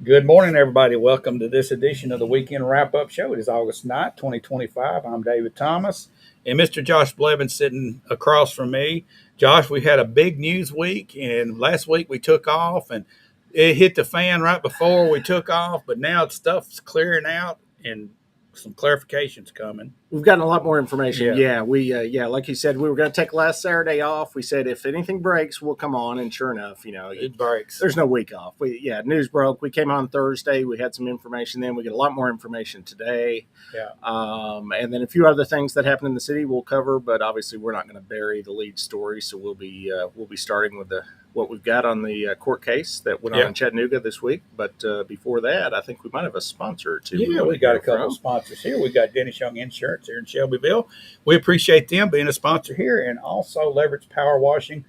Good morning, everybody. Welcome to this edition of the Weekend Wrap Up Show. It is August 9th, 2025. I'm David Thomas and Mr. Josh Blevins sitting across from me. Josh, we had a big news week, and last week we took off, and it hit the fan right before we took off, but now stuff's clearing out and some clarifications coming. We've gotten a lot more information. Yeah. Like you said, we were going to take last Saturday off. We said if anything breaks, we'll come on, and sure enough, It breaks. there's no week off. News broke. We came on Thursday. We had some information then. We get a lot more information today. Yeah. And then a few other things that happened in the city we'll cover, but obviously we're not going to bury the lead story. So we'll be starting with what we've got on the court case that went on in Chattanooga this week. But before that, I think we might have a sponsor or two. Yeah, we got a couple of sponsors here. We got Dennis Young Insurance here in Shelbyville. We appreciate them being a sponsor here, and also Leverage Power Washing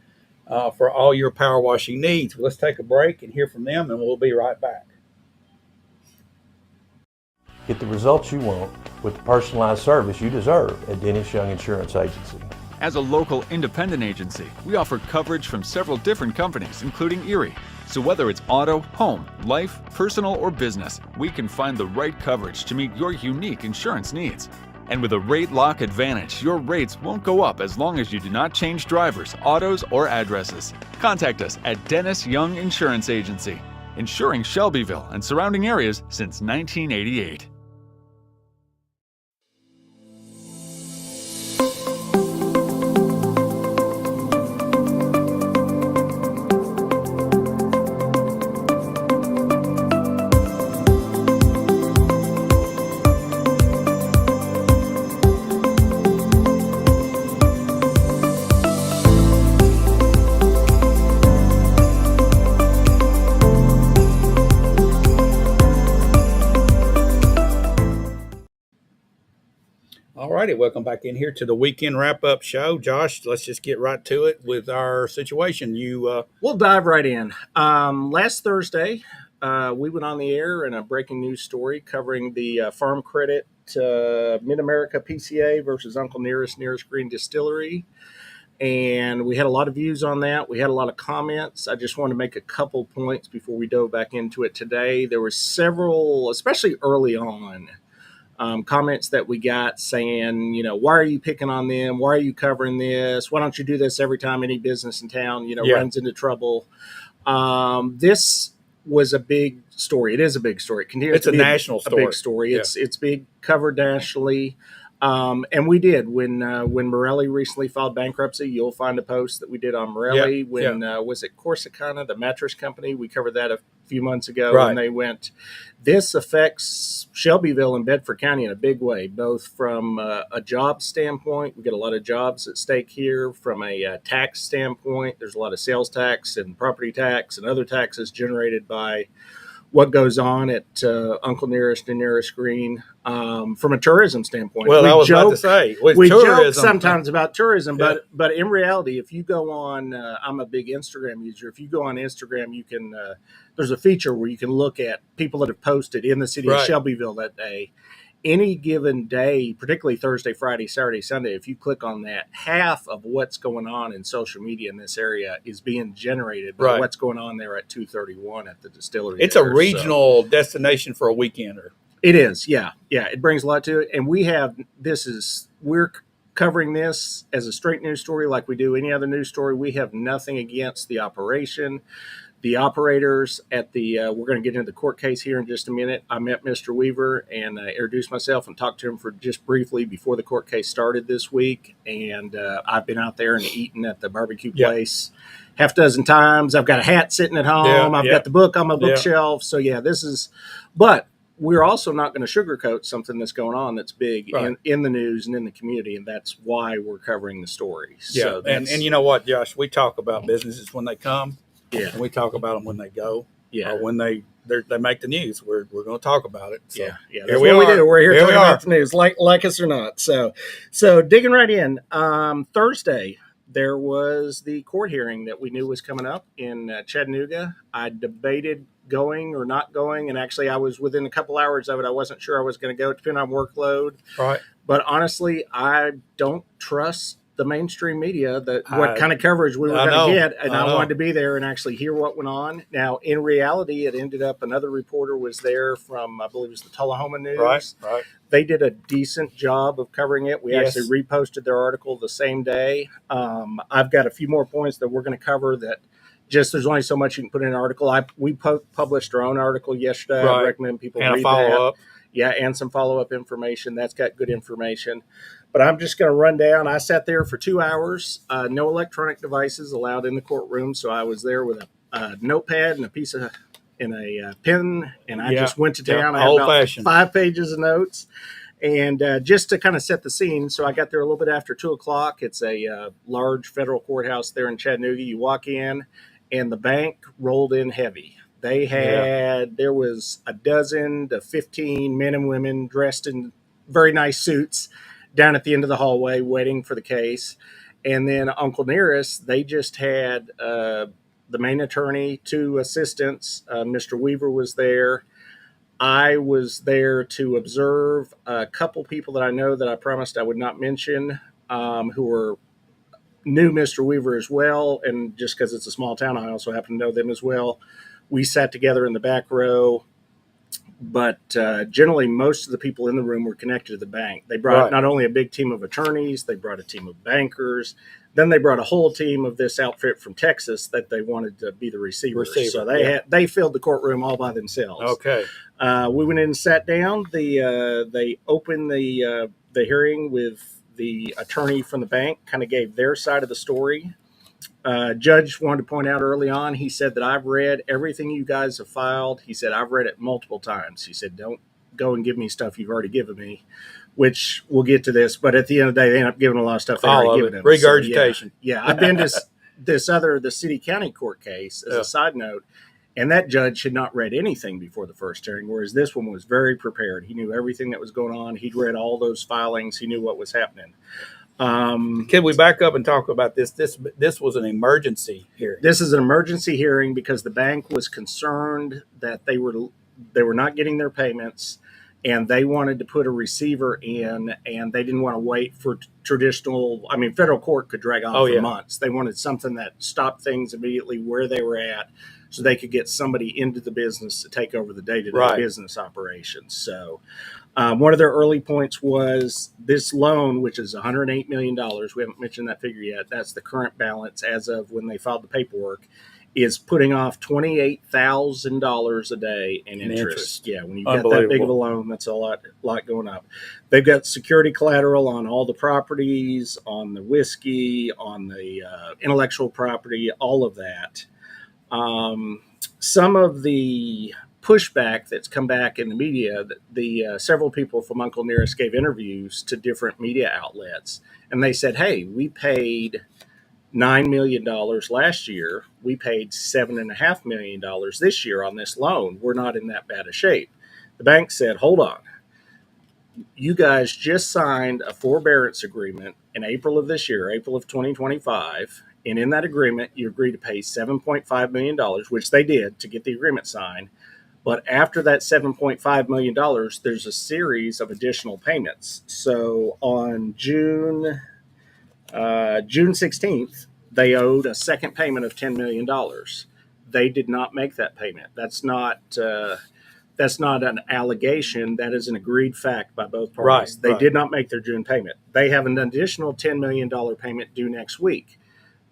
for all your power washing needs. Let's take a break and hear from them, and we'll be right back. Get the results you want with the personalized service you deserve at Dennis Young Insurance Agency. As a local independent agency, we offer coverage from several different companies, including Erie. So whether it's auto, home, life, personal, or business, we can find the right coverage to meet your unique insurance needs. And with a rate lock advantage, your rates won't go up as long as you do not change drivers, autos, or addresses. Contact us at Dennis Young Insurance Agency, insuring Shelbyville and surrounding areas since 1988. Alrighty, welcome back in here to the Weekend Wrap Up Show. Josh, let's just get right to it with our situation. We'll dive right in. Last Thursday, we went on the air in a breaking news story covering the Farm Credit Mid-America PCA versus Uncle Nearest Green Distillery. And we had a lot of views on that. We had a lot of comments. I just want to make a couple points before we dove back into it today. There were several, especially early on, comments that we got saying, why are you picking on them? Why are you covering this? Why don't you do this every time any business in town, runs into trouble? This was a big story. It is a big story. It continues It's a national story. A big story. Yeah. It's big, covered nationally. And we did when Morelli recently filed bankruptcy. You'll find a post that we did on Morelli was it Corsicana, the mattress company? We covered that a few months ago, right. And they went. This affects Shelbyville and Bedford County in a big way, both from a job standpoint. We get a lot of jobs at stake here. From a tax standpoint, there's a lot of sales tax and property tax and other taxes generated by what goes on at Uncle Nearest and Nearest Green. From a tourism standpoint, well, I was about to say, we joke sometimes about tourism, but in reality, if you go on, I'm a big Instagram user. If you go on Instagram, you can there's a feature where you can look at people that have posted in the city of Shelbyville that day. Any given day, particularly Thursday, Friday, Saturday, Sunday, if you click on that, half of what's going on in social media in this area is being generated by what's going on there at 231 at the distillery. It's a regional destination for a weekender. It is, yeah. It brings a lot to it. And we're covering this as a straight news story like we do any other news story. We have nothing against the operation. The operators at we're going to get into the court case here in just a minute. I met Mr. Weaver and introduced myself and talked to him for just briefly before the court case started this week. And I've been out there and eaten at the barbecue place half a dozen times. I've got a hat sitting at home. I've got the book on my bookshelf. So but we're also not going to sugarcoat something that's going on that's big in the news and in the community. And that's why we're covering the story. Yeah. So and you know what, Josh, we talk about businesses when they come. Yeah. And we talk about them when they go. Yeah. Or when they make the news. We're going to talk about it. So, That's what we do. We're here talking about the news, like us or not. So digging right in. Thursday, there was the court hearing that we knew was coming up in Chattanooga. I debated going or not going, and actually I was within a couple hours of it. I wasn't sure I was going to go, depending on workload. Right. But honestly, I don't trust the mainstream media that what kind of coverage we were going to get, and I wanted to be there and actually hear what went on. Now, in reality, it ended up another reporter was there from, I believe it was the Tullahoma News. Right. They did a decent job of covering it. We actually reposted their article the same day. I've got a few more points that we're going to cover that just there's only so much you can put in an article. We published our own article yesterday. I recommend people read that. Yeah, and some follow-up information. That's got good information. But I'm just going to run down. I sat there for 2 hours. No electronic devices allowed in the courtroom. So I was there with a notepad and a pen, and I just went to town. I had about 5 pages of notes. And just to kind of set the scene, so I got there a little bit after 2 o'clock. It's a large federal courthouse there in Chattanooga. You walk in, and the bank rolled in heavy. They had, there was a dozen to 15 men and women dressed in very nice suits down at the end of the hallway waiting for the case. And then Uncle Nearest, they just had the main attorney, 2 assistants. Mr. Weaver was there. I was there to observe a couple people that I know that I promised I would not mention, who knew Mr. Weaver as well. And just because it's a small town, I also happen to know them as well. We sat together in the back row, but generally most of the people in the room were connected to the bank. They brought not only a big team of attorneys, they brought a team of bankers. Then they brought a whole team of this outfit from Texas that they wanted to be the receivers. So they filled the courtroom all by themselves. Okay. We went in and sat down. They opened the hearing with the attorney from the bank, kind of gave their side of the story. Judge wanted to point out early on, he said that I've read everything you guys have filed. He said, I've read it multiple times. He said, don't go and give me stuff you've already given me, which we'll get to this. But at the end of the day, they end up giving a lot of stuff they've already given them. Regurgitation. So, I've been to the city county court case as a side note, and that judge had not read anything before the first hearing, whereas this one was very prepared. He knew everything that was going on. He'd read all those filings. He knew what was happening. Can we back up and talk about this? This was an emergency hearing. This is an emergency hearing because the bank was concerned that they were not getting their payments, and they wanted to put a receiver in, and they didn't want to wait for traditional. I mean, federal court could drag on for months. They wanted something that stopped things immediately where they were at, so they could get somebody into the business to take over the day-to-day business operations. So one of their early points was this loan, which is $108 million. We haven't mentioned that figure yet. That's the current balance as of when they filed the paperwork, is putting off $28,000 a day in interest. Yeah, when you've got that big of a loan, that's a lot going up. They've got security collateral on all the properties, on the whiskey, on the intellectual property, all of that. Some of the pushback that's come back in the media, the several people from Uncle Nearest gave interviews to different media outlets, and they said, hey, we paid $9 million last year. We paid $7.5 million this year on this loan. We're not in that bad a shape. The bank said, hold on. You guys just signed a forbearance agreement in April of this year, April of 2025. And in that agreement, you agreed to pay $7.5 million, which they did to get the agreement signed. But after that $7.5 million, there's a series of additional payments. So on June 16th, they owed a second payment of $10 million. They did not make that payment. That's not an allegation. That is an agreed fact by both parties. They did not make their June payment. They have an additional $10 million payment due next week.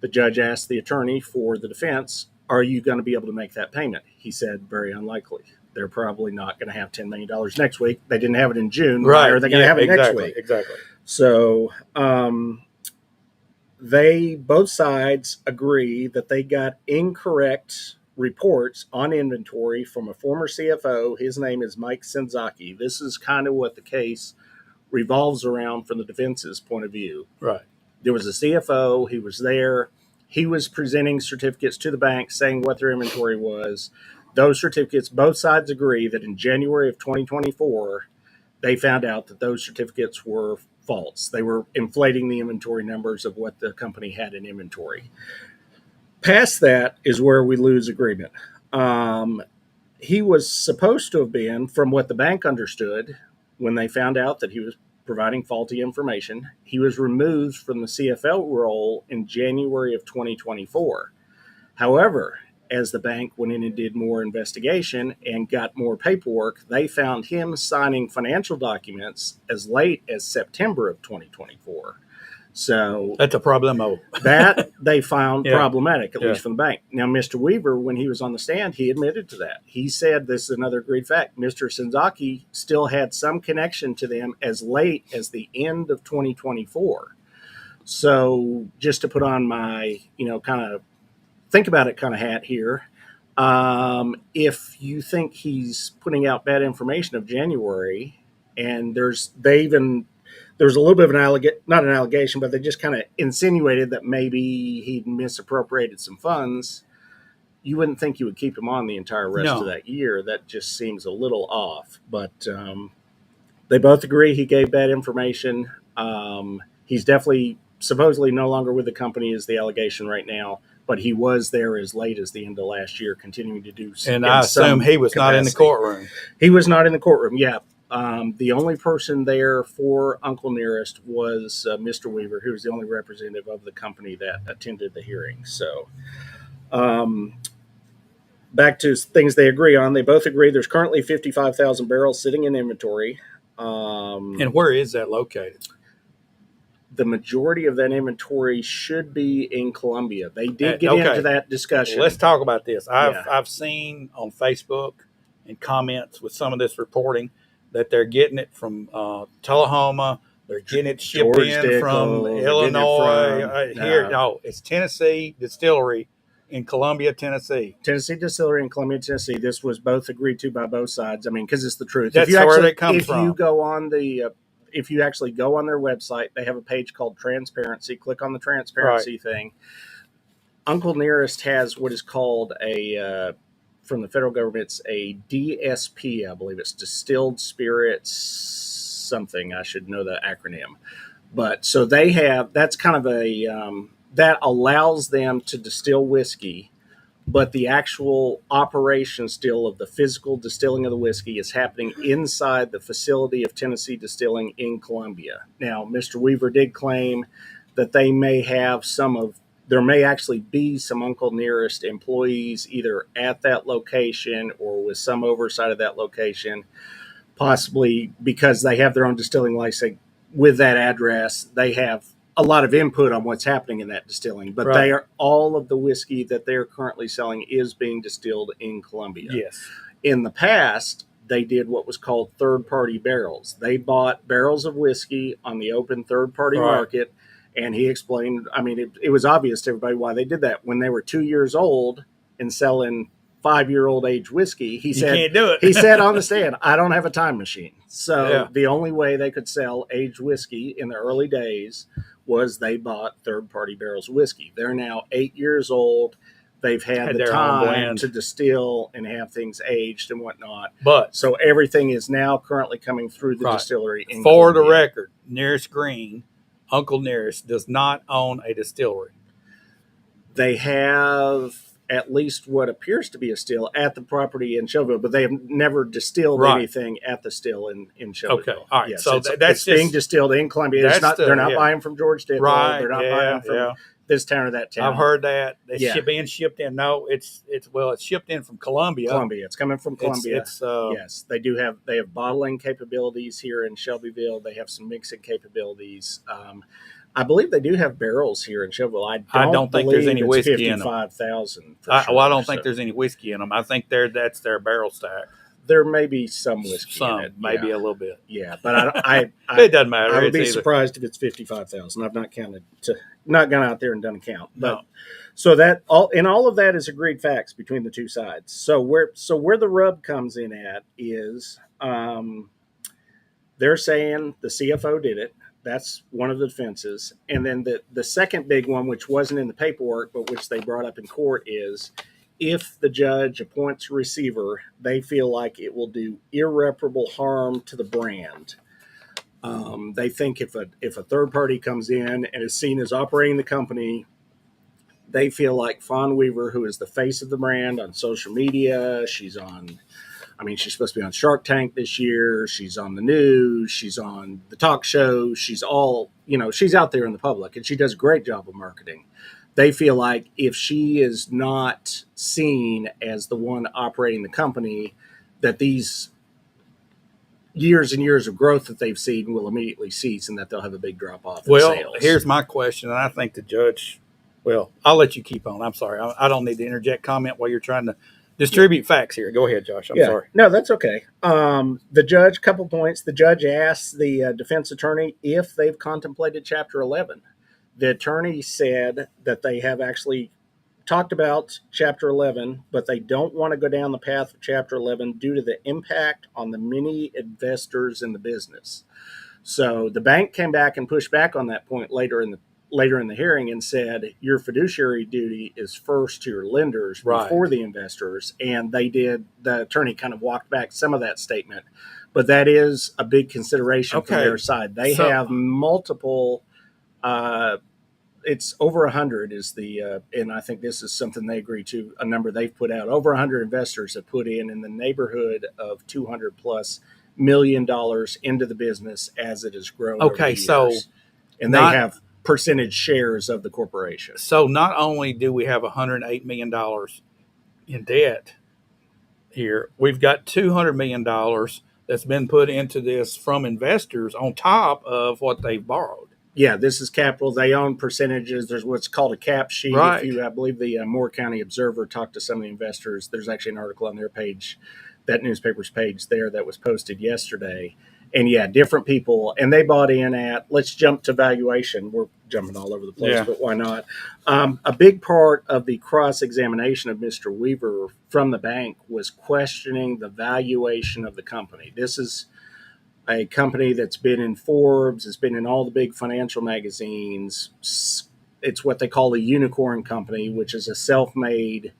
The judge asked the attorney for the defense, are you going to be able to make that payment? He said, very unlikely. They're probably not going to have $10 million next week. They didn't have it in June. Why are they going to have it next week? Exactly. So both sides agree that they got incorrect reports on inventory from a former CFO. His name is Mike Senzaki. This is kind of what the case revolves around from the defense's point of view. Right. There was a CFO. He was there. He was presenting certificates to the bank saying what their inventory was. Those certificates, both sides agree that in January of 2024, they found out that those certificates were false. They were inflating the inventory numbers of what the company had in inventory. Past that is where we lose agreement. He was supposed to have been, from what the bank understood, when they found out that he was providing faulty information. He was removed from the CFL role in January of 2024. However, as the bank went in and did more investigation and got more paperwork, they found him signing financial documents as late as September of 2024. So That's a problemo. that they found Yeah. problematic, at Yeah. least from the bank. Now, Mr. Weaver, when he was on the stand, he admitted to that. He said, this is another great fact, Mr. Senzaki still had some connection to them as late as the end of 2024. So just to put on my, kind of think about it kind of hat here, if you think he's putting out bad information of January, and there's a little bit of not an allegation, but they just kind of insinuated that maybe he'd misappropriated some funds, you wouldn't think you would keep him on the entire rest No. of that year. That just seems a little off. But they both agree he gave bad information. He's definitely supposedly no longer with the company is the allegation right now, but he was there as late as the end of last year, continuing to do some. And I assume he was not in the courtroom. He was not in the courtroom, yeah. The only person there for Uncle Nearest was Mr. Weaver, who was the only representative of the company that attended the hearing. So back to things they agree on. They both agree there's currently 55,000 barrels sitting in inventory. And where is that located? The majority of that inventory should be in Colombia. They did get into that discussion. Let's talk about this. Yeah. I've seen on Facebook and comments with some of this reporting that they're getting it from Tullahoma. They're getting it shipped George in Dickel, from they're getting it Illinois. from- Here, no. no, it's Tennessee Distillery in Columbia, Tennessee. Tennessee Distillery in Columbia, Tennessee. This was both agreed to by both sides. I mean, because it's the truth. That's if you where actually, it comes if from. you go on if you actually go on their website, they have a page called Transparency. Click on the transparency thing. Uncle Nearest has what is called from the federal government, it's a DSP, I believe it's Distilled Spirits something. I should know the acronym. But so they have, that's kind of that allows them to distill whiskey, but the actual operation still of the physical distilling of the whiskey is happening inside the facility of Tennessee Distilling in Columbia. Now, Mr. Weaver did claim that there may actually be some Uncle Nearest employees either at that location or with some oversight of that location, possibly because they have their own distilling license with that address. They have a lot of input on what's happening in that distilling, but Right. all of the whiskey that they're currently selling is being distilled in Colombia. Yes. In the past, they did what was called third-party barrels. They bought barrels of whiskey on the open third-party Right. market, and he explained, I mean, it was obvious to everybody why they did that. When they were 2 years old and selling 5-year-old aged whiskey, he You said, can't do it. he said on the stand, I don't have a time machine. So Yeah. the only way they could sell aged whiskey in the early days was they bought third-party barrels of whiskey. They're now 8 years old. They've had the their own time blend. to distill and have things aged and whatnot. But So everything is now currently coming through the Right. distillery in for the Columbia. record, Nearest Green, Uncle Nearest, does not own a distillery. They have at least what appears to be a still at the property in Shelbyville, but they have never distilled Right. anything at the still in Shelbyville. Okay, all right. Yes, So it's, that's it's being just- distilled in Columbia. It's That's not, the- they're not yeah. buying from George Dickel. Right. They're not Yeah. buying from Yeah. this town or that town. I've heard that. It's Yeah. being shipped in. No, it's shipped in from Columbia. Columbia. It's coming from Columbia. It's Yes, they have bottling capabilities here in Shelbyville. They have some mixing capabilities. I believe they do have barrels here in Shelbyville. I don't think there's believe any it's whiskey in them. 55,000. I don't think there's any whiskey in them. I think that's their barrel stack. There may be some whiskey Some, in it. maybe yeah. a little bit. Yeah, but It doesn't matter. I would It's be either- surprised if it's 55,000. I've not not gone out there and done a count. But No. so that all of that is agreed facts between the two sides. So where the rub comes in at is they're saying the CFO did it. That's one of the defenses. And then the second big one, which wasn't in the paperwork, but which they brought up in court, is if the judge appoints a receiver, they feel like it will do irreparable harm to the brand. They think if a third party comes in and is seen as operating the company, they feel like Fawn Weaver, who is the face of the brand on social media, she's on I mean, she's supposed to be on Shark Tank this year. She's on the news. She's on the talk shows. She's all, she's out there in the public, and she does a great job of marketing. They feel like if she is not seen as the one operating the company, that these years and years of growth that they've seen will immediately cease, and that they'll have a big drop off in sales. Well, here's my question, and I think the judge, well, I'll let you keep on. I'm sorry. I don't need to interject comment while you're trying to distribute facts here. Go ahead, Josh. I'm sorry. No, that's okay. The judge, couple points. The judge asked the defense attorney if they've contemplated Chapter 11. The attorney said that they have actually talked about Chapter 11, but they don't want to go down the path of Chapter 11 due to the impact on the many investors in the business. So the bank came back and pushed back on that point later in the hearing and said your fiduciary duty is first to your lenders before the investors, and they did. The attorney kind of walked back some of that statement, but that is a big consideration from their side. They have multiple. It's over 100 is the, and I think this is something they agree to, a number they've put out. Over 100 investors have put in the neighborhood of $200+ million into the business as it has grown. Okay, so and they have percentage shares of the corporation. So not only do we have $108 million in debt here, we've got $200 million that's been put into this from investors on top of what they've borrowed. Yeah, this is capital. They own percentages. There's what's called a cap sheet. Right. I believe the Moore County Observer talked to some of the investors. There's actually an article on their page, that newspaper's page there, that was posted yesterday. And yeah, different people. And they bought in at, let's jump to valuation. We're jumping all over the place, but why not? A big part of the cross-examination of Mr. Weaver from the bank was questioning the valuation of the company. This is a company that's been in Forbes, it's been in all the big financial magazines. It's what they call a unicorn company, which is a self-made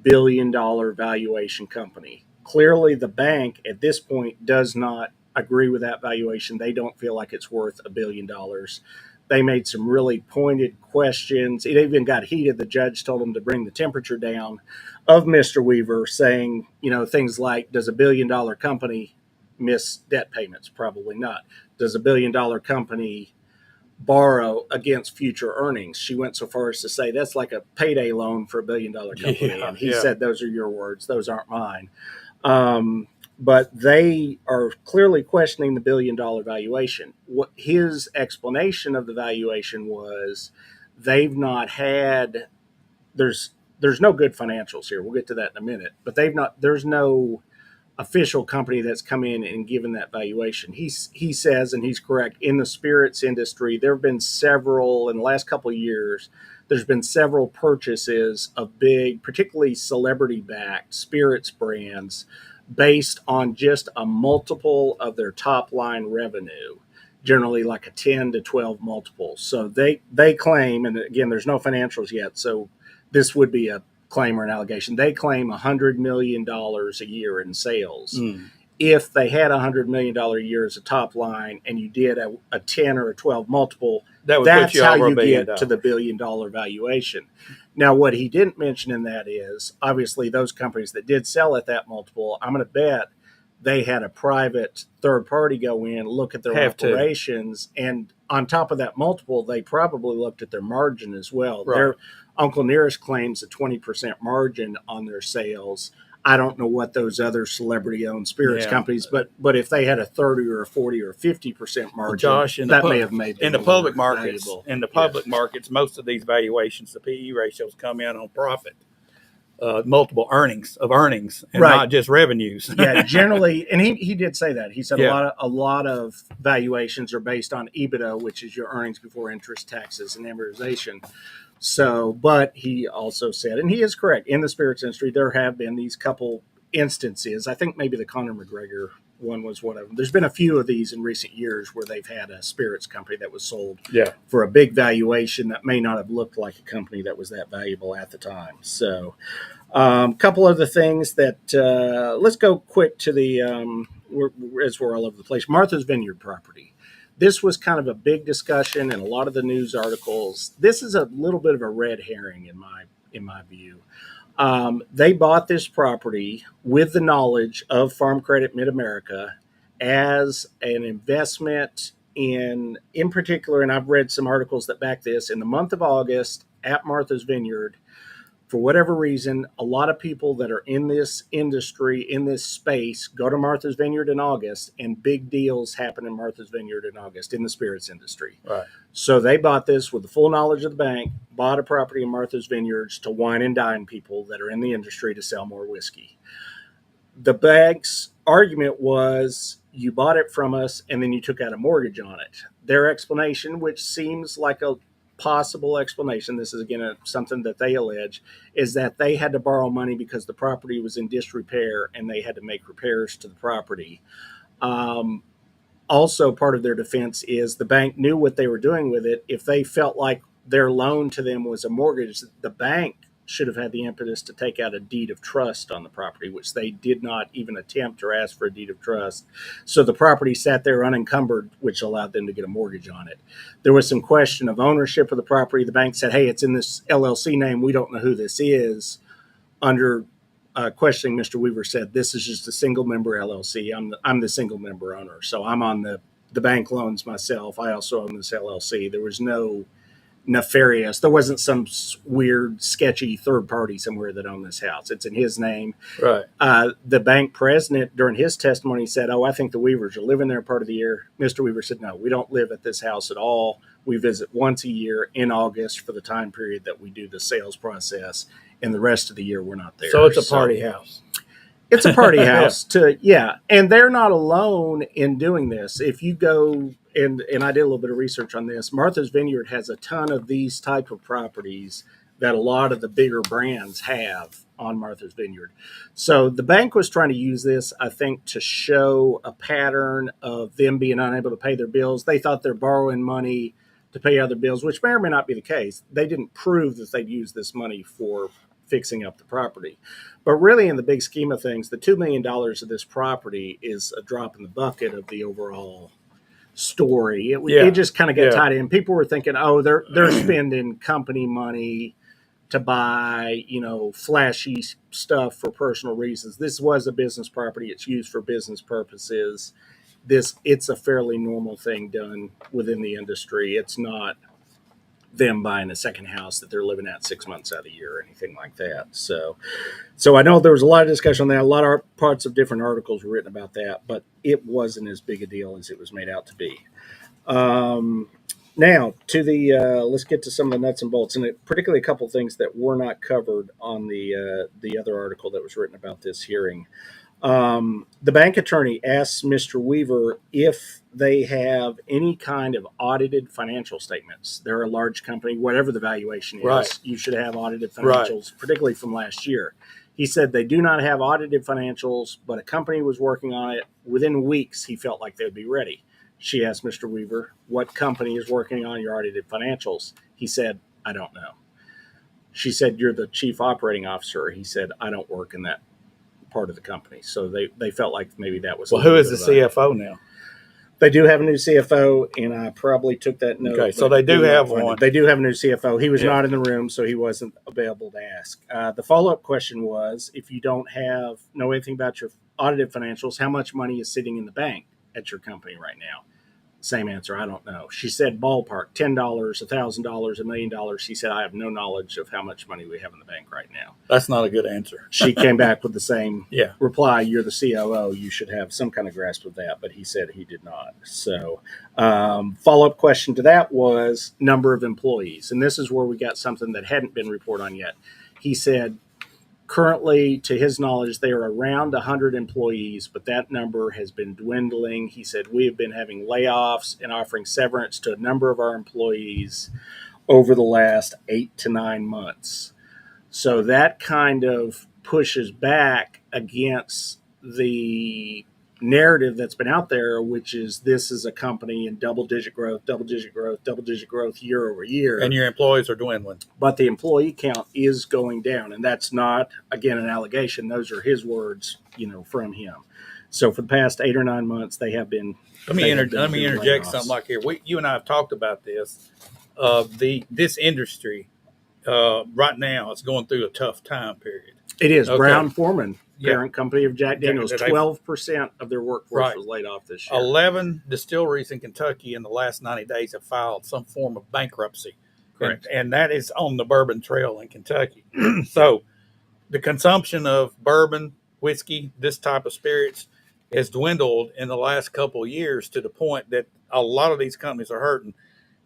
billion-dollar valuation company. Clearly, the bank at this point does not agree with that valuation. They don't feel like it's worth $1 billion. They made some really pointed questions. It even got heated. The judge told them to bring the temperature down of Mr. Weaver, saying, things like, does $1 billion company miss debt payments? Probably not. Does $1 billion company borrow against future earnings? She went so far as to say that's like a payday loan for $1 billion company. And he said, those are your words. Those aren't mine. But they are clearly questioning the $1 billion valuation. What his explanation of the valuation was, they've not had, there's no good financials here. We'll get to that in a minute, but there's no official company that's come in and given that valuation. He says, and he's correct, in the spirits industry, there have been several, in the last couple of years, there's been several purchases of big, particularly celebrity-backed spirits brands based on just a multiple of their top-line revenue, generally like a 10 to 12 multiple. So they claim, and again, there's no financials yet, so this would be a claim or an allegation. They claim $100 million a year in sales. If they had $100 million a year as a top line and you did a 10 or a 12 multiple, that's how you get to the $1 billion valuation. Now, what he didn't mention in that is, obviously, those companies that did sell at that multiple, I'm going to bet they had a private third party go in, look at their operations, and on top of that multiple, they probably looked at their margin as well. Right. Their Uncle Nearest claims a 20% margin on their sales. I don't know what those other celebrity-owned spirits companies, but if they had a 30 or a 40 or 50% margin, Josh, that may have made them in the public markets. valuable. In the public markets, most of these valuations, the PE ratios come in on profit, multiple earnings, and not just revenues. Yeah, generally, and he did say that. He said a lot of valuations are based on EBITDA, which is your earnings before interest, taxes, and amortization. So, but he also said, and he is correct, in the spirits industry, there have been these couple instances. I think maybe the Conor McGregor one was one of them. There's been a few of these in recent years where they've had a spirits company that was sold for a big valuation that may not have looked like a company that was that valuable at the time. So, a couple other things that, let's go quick to the, as we're all over the place, Martha's Vineyard property. This was kind of a big discussion in a lot of the news articles. This is a little bit of a red herring in my view. They bought this property with the knowledge of Farm Credit Mid-America as an investment in particular, and I've read some articles that back this, in the month of August at Martha's Vineyard. For whatever reason, a lot of people that are in this industry, in this space, go to Martha's Vineyard in August, and big deals happen in Martha's Vineyard in August in the spirits industry. Right. So they bought this with the full knowledge of the bank, bought a property in Martha's Vineyards to wine and dine people that are in the industry to sell more whiskey. The bank's argument was, you bought it from us and then you took out a mortgage on it. Their explanation, which seems like a possible explanation, this is again something that they allege, is that they had to borrow money because the property was in disrepair and they had to make repairs to the property. Also, part of their defense is the bank knew what they were doing with it. If they felt like their loan to them was a mortgage, the bank should have had the impetus to take out a deed of trust on the property, which they did not even attempt or ask for a deed of trust. So the property sat there unencumbered, which allowed them to get a mortgage on it. There was some question of ownership of the property. The bank said, hey, it's in this LLC name. We don't know who this is. Under questioning, Mr. Weaver said, this is just a single member LLC. I'm the single member owner. So I'm on the bank loans myself. I also own this LLC. There was no nefarious. There wasn't some weird, sketchy third party somewhere that owned this house. It's in his name. Right. The bank president, during his testimony, said, I think the Weavers are living there part of the year. Mr. Weaver said, no, we don't live at this house at all. We visit once a year in August for the time period that we do the sales process, and the rest of the year we're not there. So it's a party house. It's a party house and they're not alone in doing this. If you go, and I did a little bit of research on this, Martha's Vineyard has a ton of these type of properties that a lot of the bigger brands have on Martha's Vineyard. So the bank was trying to use this, I think, to show a pattern of them being unable to pay their bills. They thought they're borrowing money to pay other bills, which may or may not be the case. They didn't prove that they'd use this money for fixing up the property. But really, in the big scheme of things, the $2 million of this property is a drop in the bucket of the overall story. It just kind of got tied in. People were thinking, oh, they're spending company money to buy, flashy stuff for personal reasons. This was a business property. It's used for business purposes. It's a fairly normal thing done within the industry. It's not them buying a second house that they're living at 6 months out of the year or anything like that. So I know there was a lot of discussion on that. A lot of parts of different articles were written about that, but it wasn't as big a deal as it was made out to be. Now to let's get to some of the nuts and bolts, and particularly a couple of things that were not covered on the other article that was written about this hearing. The bank attorney asks Mr. Weaver if they have any kind of audited financial statements. They're a large company, whatever the valuation is, right. You should have audited financials, particularly from last year. He said they do not have audited financials, but a company was working on it. Within weeks, he felt like they'd be ready. She asked Mr. Weaver, what company is working on your audited financials? He said, I don't know. She said, you're the chief operating officer. He said, I don't work in that part of the company. So they felt like maybe that was. Well, who is the CFO now? They do have a new CFO, and I probably took that note. Okay, so they do have one. They do have a new CFO. He was not in the room, so he wasn't available to ask. The follow-up question was, if you don't know anything about your audited financials, how much money is sitting in the bank at your company right now? Same answer, I don't know. She said ballpark, $10, $1,000, $1 million. She said, I have no knowledge of how much money we have in the bank right now. That's not a good answer. She came back with the same Yeah. reply. You're the COO. You should have some kind of grasp of that. But he said he did not. So follow-up question to that was number of employees. And this is where we got something that hadn't been reported on yet. He said, currently, to his knowledge, they are around 100 employees, but that number has been dwindling. He said, we have been having layoffs and offering severance to a number of our employees over the last 8 to 9 months. So that kind of pushes back against the narrative that's been out there, which is this is a company in double-digit growth year over year. And your employees are dwindling. But the employee count is going down. And that's not, again, an allegation. Those are his words, from him. So for the past 8 or 9 months, they have been. Let me interject something like here. You and I have talked about this. This industry right now it's going through a tough time period. It is. Okay. Brown Forman, Yeah. parent company of Jack Daniels, They- 12% of their workforce Right. was laid off this year. 11 distilleries in Kentucky in the last 90 days have filed some form of bankruptcy. Correct. And that is on the Bourbon Trail in Kentucky. So the consumption of bourbon, whiskey, this type of spirits has dwindled in the last couple of years to the point that a lot of these companies are hurting.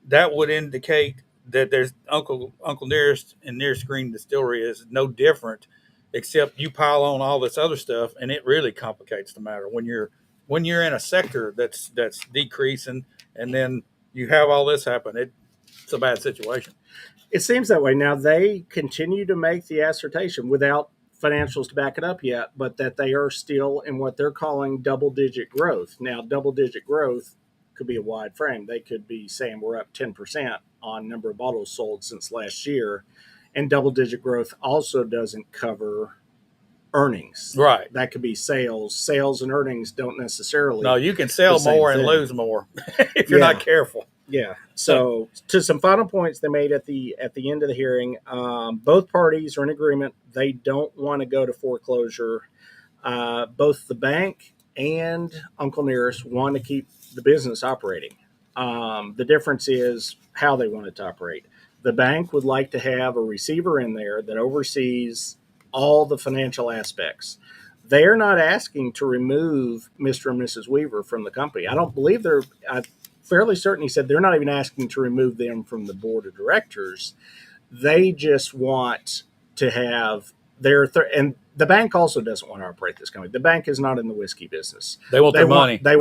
That would indicate that there's Uncle Nearest and Nearest Green Distillery is no different, except you pile on all this other stuff, and it really complicates the matter when you're in a sector that's decreasing, and then you have all this happen. It's a bad situation. It seems that way. Now, they continue to make the assertion without financials to back it up yet, but that they are still in what they're calling double-digit growth. Now, double-digit growth could be a wide frame. They could be saying we're up 10% on number of bottles sold since last year, and double-digit growth also doesn't cover earnings. Right. That could be sales. Sales and earnings don't necessarily. No, you can sell the same more and thing. lose more if you're not careful. Yeah. So, to some final points they made at the end of the hearing, both parties are in agreement. They don't want to go to foreclosure. Both the bank and Uncle Nearest want to keep the business operating. The difference is how they want it to operate. The bank would like to have a receiver in there that oversees all the financial aspects. They are not asking to remove Mr. and Mrs. Weaver from the company. I don't believe I'm fairly certain he said they're not even asking to remove them from the board of directors. They just want to have and the bank also doesn't want to operate this company. The bank is not in the whiskey business. They want their money. They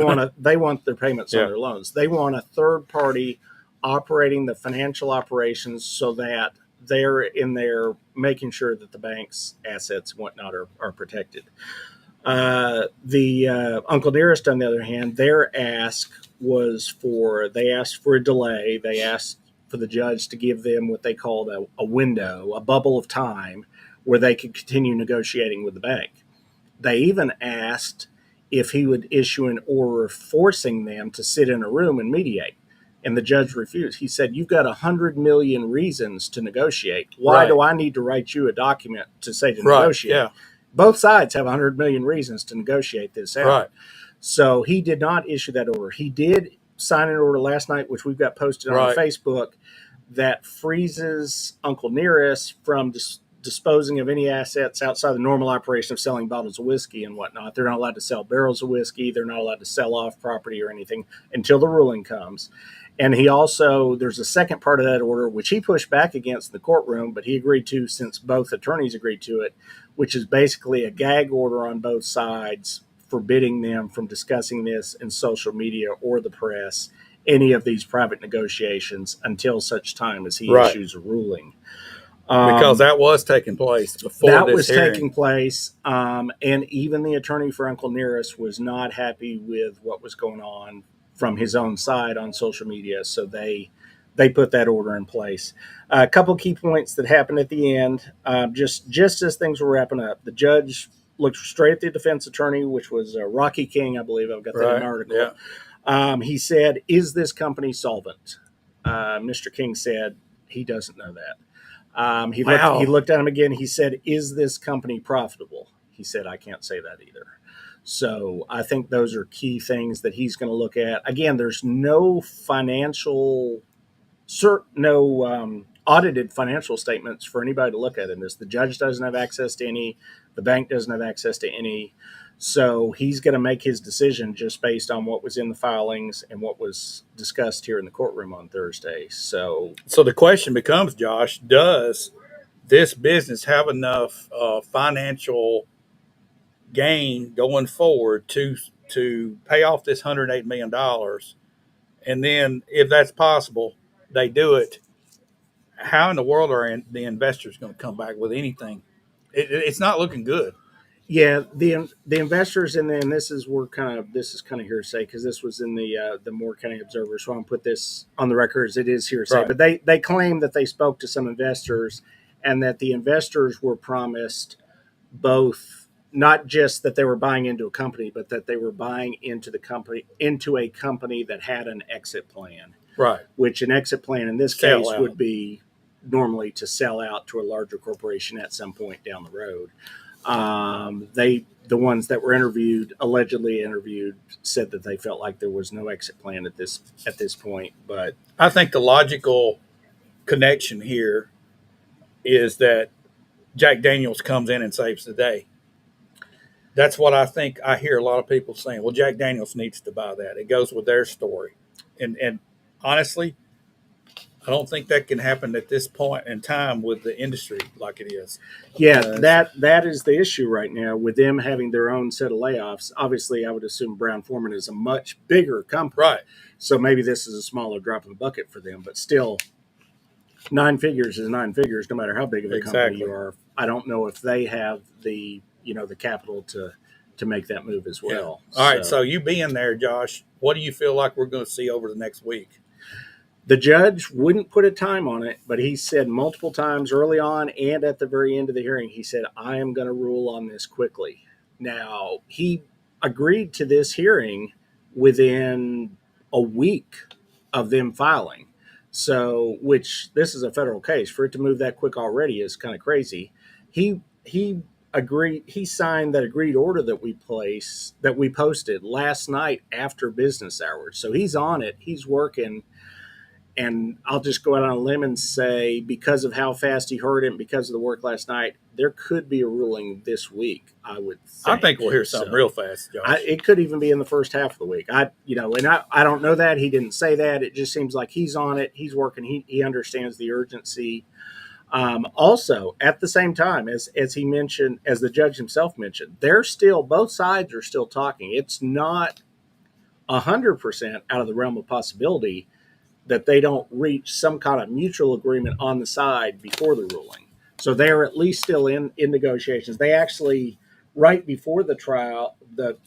want their payments Yeah. on their loans. They want a third party operating the financial operations so that they're in there making sure that the bank's assets and whatnot are protected. The Uncle Nearest, on the other hand, their ask was they asked for a delay. They asked for the judge to give them what they called a window, a bubble of time where they could continue negotiating with the bank. They even asked if he would issue an order forcing them to sit in a room and mediate. And the judge refused. He said, you've got 100 million reasons to negotiate. Why Right. do I need to write you a document to say to Right. negotiate? Yeah. Both sides have 100 million reasons to negotiate this out. Right. So he did not issue that order. He did sign an order last night, which we've got posted on Right. Facebook, that freezes Uncle Nearest from disposing of any assets outside the normal operation of selling bottles of whiskey and whatnot. They're not allowed to sell barrels of whiskey. They're not allowed to sell off property or anything until the ruling comes. And he also, there's a second part of that order, which he pushed back against in the courtroom, but he agreed to since both attorneys agreed to it, which is basically a gag order on both sides, forbidding them from discussing this in social media or the press, any of these private negotiations until such time as he Right. issues a ruling. Because that was taking place before that this was hearing. taking place, and even the attorney for Uncle Nearest was not happy with what was going on from his own side on social media, so they put that order in place. A couple key points that happened at the end, just as things were wrapping up. The judge looked straight at the defense attorney, which was Rocky King, I believe. I've got that in Right. an article. Yeah. He said, "Is this company solvent?" Mr. King said he doesn't know that. He looked at him again. He said, "Is this company profitable?" He said, "I can't say that either." So I think those are key things that he's going to look at. Again, there's no audited financial statements for anybody to look at in this. The judge doesn't have access to any. The bank doesn't have access to any. So he's going to make his decision just based on what was in the filings and what was discussed here in the courtroom on Thursday. So the question becomes, Josh, does this business have enough financial gain going forward to pay off this $108 million? And then if that's possible, they do it. How in the world are the investors going to come back with anything? It's not looking good. yeah, the investors, and then this is kind of hearsay because this was in the Moore County Observer, so I'll put this on the record as it is hearsay. Right. But they claim that they spoke to some investors and that the investors were promised both, not just that they were buying into a company, but that they were buying into a company that had an exit plan. Right. Which an exit plan in this Sell case out. would be normally to sell out to a larger corporation at some point down the road. The ones that were allegedly interviewed, said that they felt like there was no exit plan at this point. But I think the logical connection here is that Jack Daniels comes in and saves the day. That's what I think. I hear a lot of people saying, well, Jack Daniels needs to buy that. It goes with their story. And honestly, I don't think that can happen at this point in time with the industry like it is. yeah, that is the issue right now with them having their own set of layoffs. Obviously, I would assume Brown-Forman is a much bigger company. Right. So maybe this is a smaller drop in the bucket for them, but still, 9 figures is 9 figures, no matter how big of a company Exactly. you are. I don't know if they have the capital to make that move as well. Yeah. All right. So you being there, Josh, what do you feel like we're going to see over the next week? The judge wouldn't put a time on it, but he said multiple times early on and at the very end of the hearing, he said, I am going to rule on this quickly. Now, he agreed to this hearing within a week of them filing. So, which this is a federal case. For it to move that quick already is kind of crazy. He agreed. He signed that agreed order that we posted last night after business hours. So he's on it. He's working. And I'll just go out on a limb and say, because of how fast he heard it, and because of the work last night, there could be a ruling this week. I would think. I think we'll hear something real fast, Josh. It could even be in the first half of the week. I don't know that. He didn't say that. It just seems like he's on it. He's working. He understands the urgency. Also, at the same time, as he mentioned, as the judge himself mentioned, both sides are still talking. It's not 100% out of the realm of possibility that they don't reach some kind of mutual agreement on the side before the ruling. So they're at least still in negotiations. They actually, right before the trial, the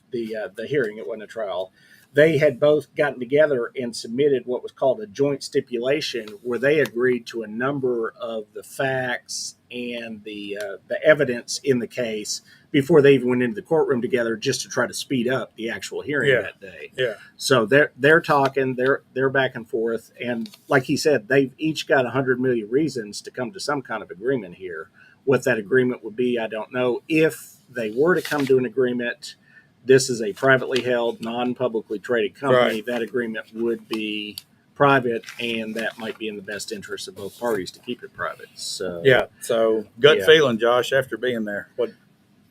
hearing, it wasn't a trial, they had both gotten together and submitted what was called a joint stipulation, where they agreed to a number of the facts and the evidence in the case before they even went into the courtroom together, just to try to speed up the actual hearing that day. Yeah. So they're talking, they're back and forth, and like he said, they've each got 100 million reasons to come to some kind of agreement here. What that agreement would be, I don't know. If they were to come to an agreement, this is a privately held, non-publicly traded company. Right. That agreement would be private, and that might be in the best interest of both parties to keep it private. So yeah. So gut Yeah. feeling, Josh, after being there.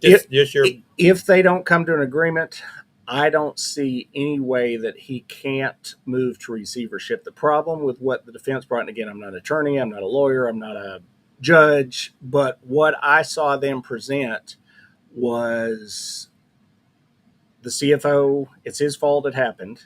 If they don't come to an agreement, I don't see any way that he can't move to receivership. The problem with what the defense brought, and again, I'm not an attorney, I'm not a lawyer, I'm not a judge, but what I saw them present was the CFO, it's his fault it happened,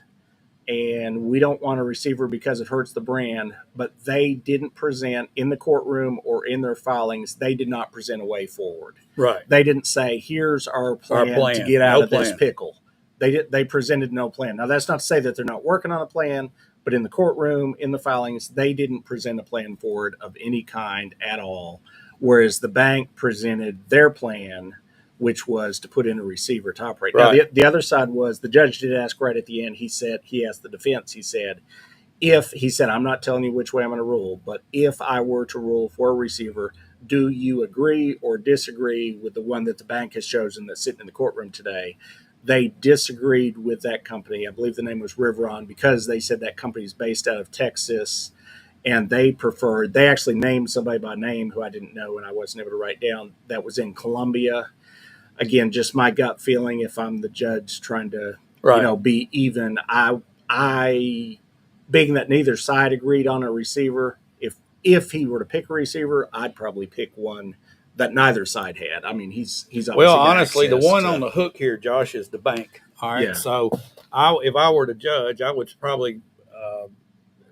and we don't want a receiver because it hurts the brand, but they didn't present in the courtroom or in their filings, they did not present a way forward. Right. They didn't say, here's our plan to get out of this pickle. They presented no plan. Now, that's not to say that they're not working on a plan, but in the courtroom, in the filings, they didn't present a plan forward of any kind at all, whereas the bank presented their plan, which was to put in a receiver to operate. Right. Now, the other side was, the judge did ask right at the end, he asked the defense, he said, I'm not telling you which way I'm going to rule, but if I were to rule for a receiver, do you agree or disagree with the one that the bank has chosen that's sitting in the courtroom today? They disagreed with that company. I believe the name was Riveron, because they said that company is based out of Texas, and they actually named somebody by name who I didn't know and I wasn't able to write down, that was in Columbia. Again, just my gut feeling, if I'm the judge trying to be even, I being that neither side agreed on a receiver, if he were to pick a receiver, I'd probably pick one that neither side had. I mean, he's obviously well, got honestly, the access one to, on the hook here, Josh, is the bank. All right. Yeah. So if I were the judge, I would probably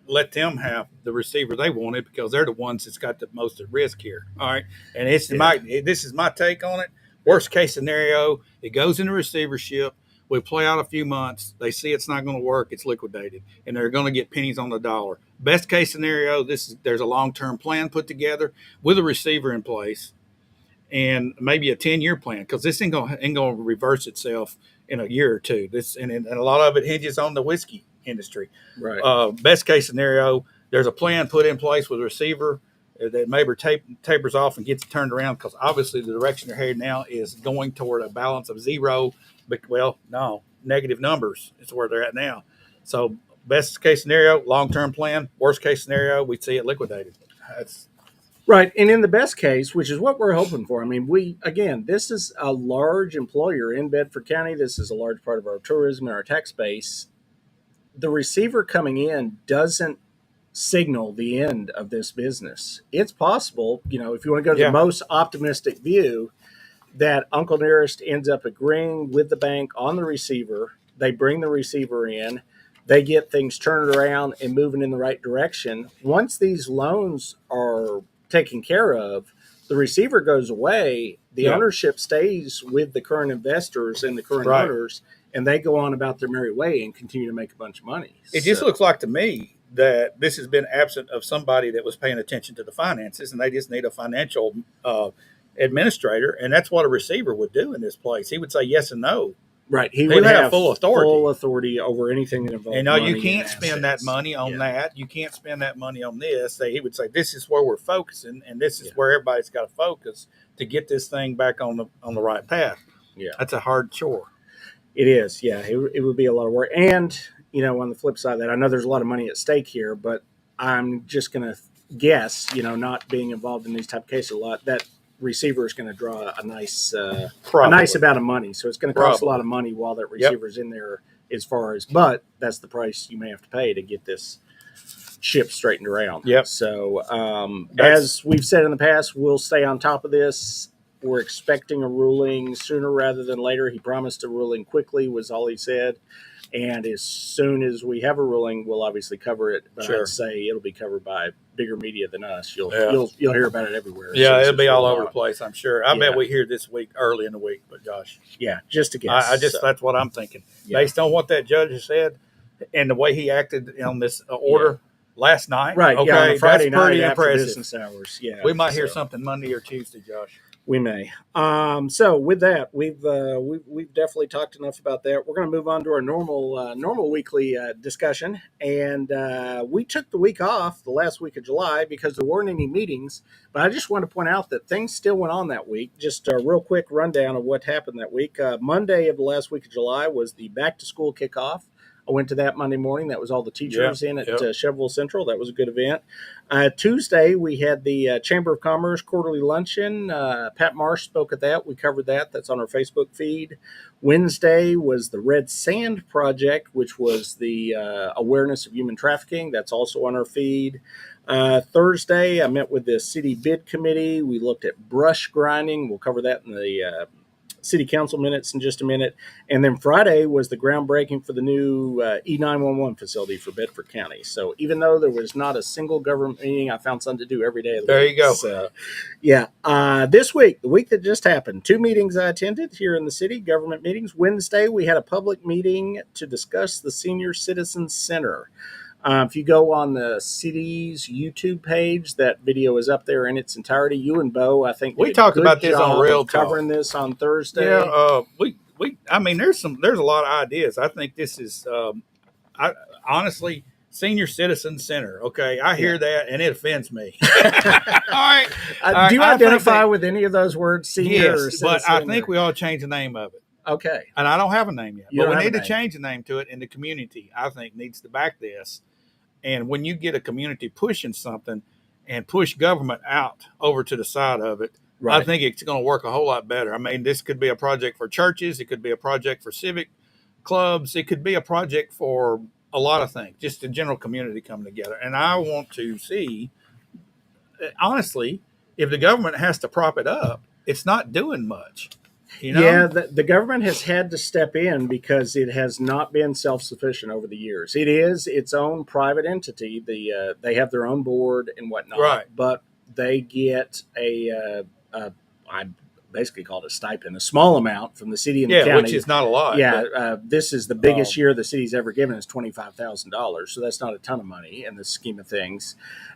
let them have the receiver they wanted, because they're the ones that's got the most at risk here. All right. And this is my take on it. Worst case scenario, it goes into receivership. We play out a few months. They see it's not going to work. It's liquidated, and they're going to get pennies on the dollar. Best case scenario, there's a long-term plan put together with a receiver in place, and maybe a 10-year plan, because this ain't going to reverse itself in a year or two. And a lot of it hinges on the whiskey industry. right. Best case scenario, there's a plan put in place with a receiver that maybe tapers off and gets turned around, because obviously the direction they're headed now is going toward a balance of zero. But, well, no, negative numbers is where they're at now. So best case scenario, long-term plan. Worst case scenario, we see it liquidated. That's Right. And in the best case, which is what we're hoping for, I mean, this is a large employer in Bedford County. This is a large part of our tourism and our tax base. The receiver coming in doesn't signal the end of this business. It's possible, if you want to go to the most optimistic view, that Uncle Nearest ends up agreeing with the bank on the receiver. They bring the receiver in. They get things turned around and moving in the right direction. Once these loans are taken care of, the receiver goes away. The ownership stays with the current investors and the current owners, and they go on about their merry way and continue to make a bunch of money. It just looks like to me that this has been absent of somebody that was paying attention to the finances, and they just need a financial administrator, and that's what a receiver would do in this place. He would say yes and no. Right. He would would have full authority over anything that involves And money you can't spend that money on that. You can't spend that money on this. He would say, this is where we're focusing, and this is where everybody's got to focus to get this thing back on the right path. Yeah. That's a hard chore. It is. Yeah. It would be a lot of work. And, on the flip side of that, I know there's a lot of money at stake here, but I'm just going to guess, not being involved in these type of cases a lot, that receiver is going to draw a nice amount of money. So it's going to cost a lot of money while that receiver's in there, but that's the price you may have to pay to get this ship straightened around. Yep. So as we've said in the past, we'll stay on top of this. We're expecting a ruling sooner rather than later. He promised a ruling quickly, was all he said. And as soon as we have a ruling, we'll obviously cover it. But I'd say it'll be covered by bigger media than us. You'll hear about it everywhere. Yeah, it'll be all over the place, I'm sure. I bet we hear this week, early in the week. But Josh, just a guess. That's what I'm thinking, based on what that judge has said and the way he acted on this order last night. Right. Okay, on Friday that's pretty night impressive. After business hours. Yeah, we might hear something Monday or Tuesday, Josh. We may. So with that, we've definitely talked enough about that. We're going to move on to our normal weekly discussion. And we took the week off, the last week of July, because there weren't any meetings. But I just want to point out that things still went on that week. Just a real quick rundown of what happened that week. Monday of the last week of July was the back to school kickoff. I went to that Monday morning. That was all the teachers in at Chevrolet Central. That was a good event. Tuesday, we had the Chamber of Commerce quarterly luncheon. Pat Marsh spoke at that. We covered that. That's on our Facebook feed. Wednesday was the Red Sand Project, which was the awareness of human trafficking. That's also on our feed. Thursday, I met with the city bid committee. We looked at brush grinding. We'll cover that in the city council minutes in just a minute. And then Friday was the groundbreaking for the new E911 facility for Bedford County. So even though there was not a single government meeting, I found something to do every day of the week. There you go. So, this week, the week that just happened, 2 meetings I attended here in the city, government meetings. Wednesday, we had a public meeting to discuss the Senior Citizen Center. If you go on the city's YouTube page, that video is up there in its entirety. You and Bo, I think, we talked about this on Real Talk. Covering this on Thursday. Yeah, I mean, there's a lot of ideas. I think this is, honestly, Senior Citizen Center. Okay, I hear that and it offends me. All right. Do you identify with any of those words, senior or citizen? But I think we ought to change the name of it. Okay. And I don't have a name yet, but we need to change the name to it, and the community, I think, needs to back this. And when you get a community pushing something and push government out over to the side of it, I think it's going to work a whole lot better. I mean, this could be a project for churches. It could be a project for civic clubs. It could be a project for a lot of things, just the general community coming together. And I want to see, honestly, if the government has to prop it up, it's not doing much. Yeah, the government has had to step in because it has not been self-sufficient over the years. It is its own private entity. They have their own board and whatnot, but they get I basically call it a stipend, a small amount from the city and the county. Which is not a lot. Yeah, this is the biggest year the city's ever given is $25,000, so that's not a ton of money in the scheme of things.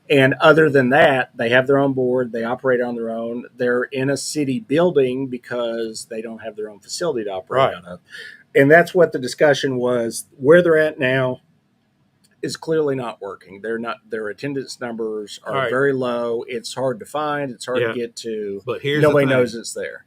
And other than that, they have their own board. They operate on their own. They're in a city building because they don't have their own facility to operate out of. And that's what the discussion was, where they're at now. is clearly not working. Their attendance numbers are All right. very low. It's hard to find. It's hard Yeah. to get to. But here's Nobody the thing. knows it's there.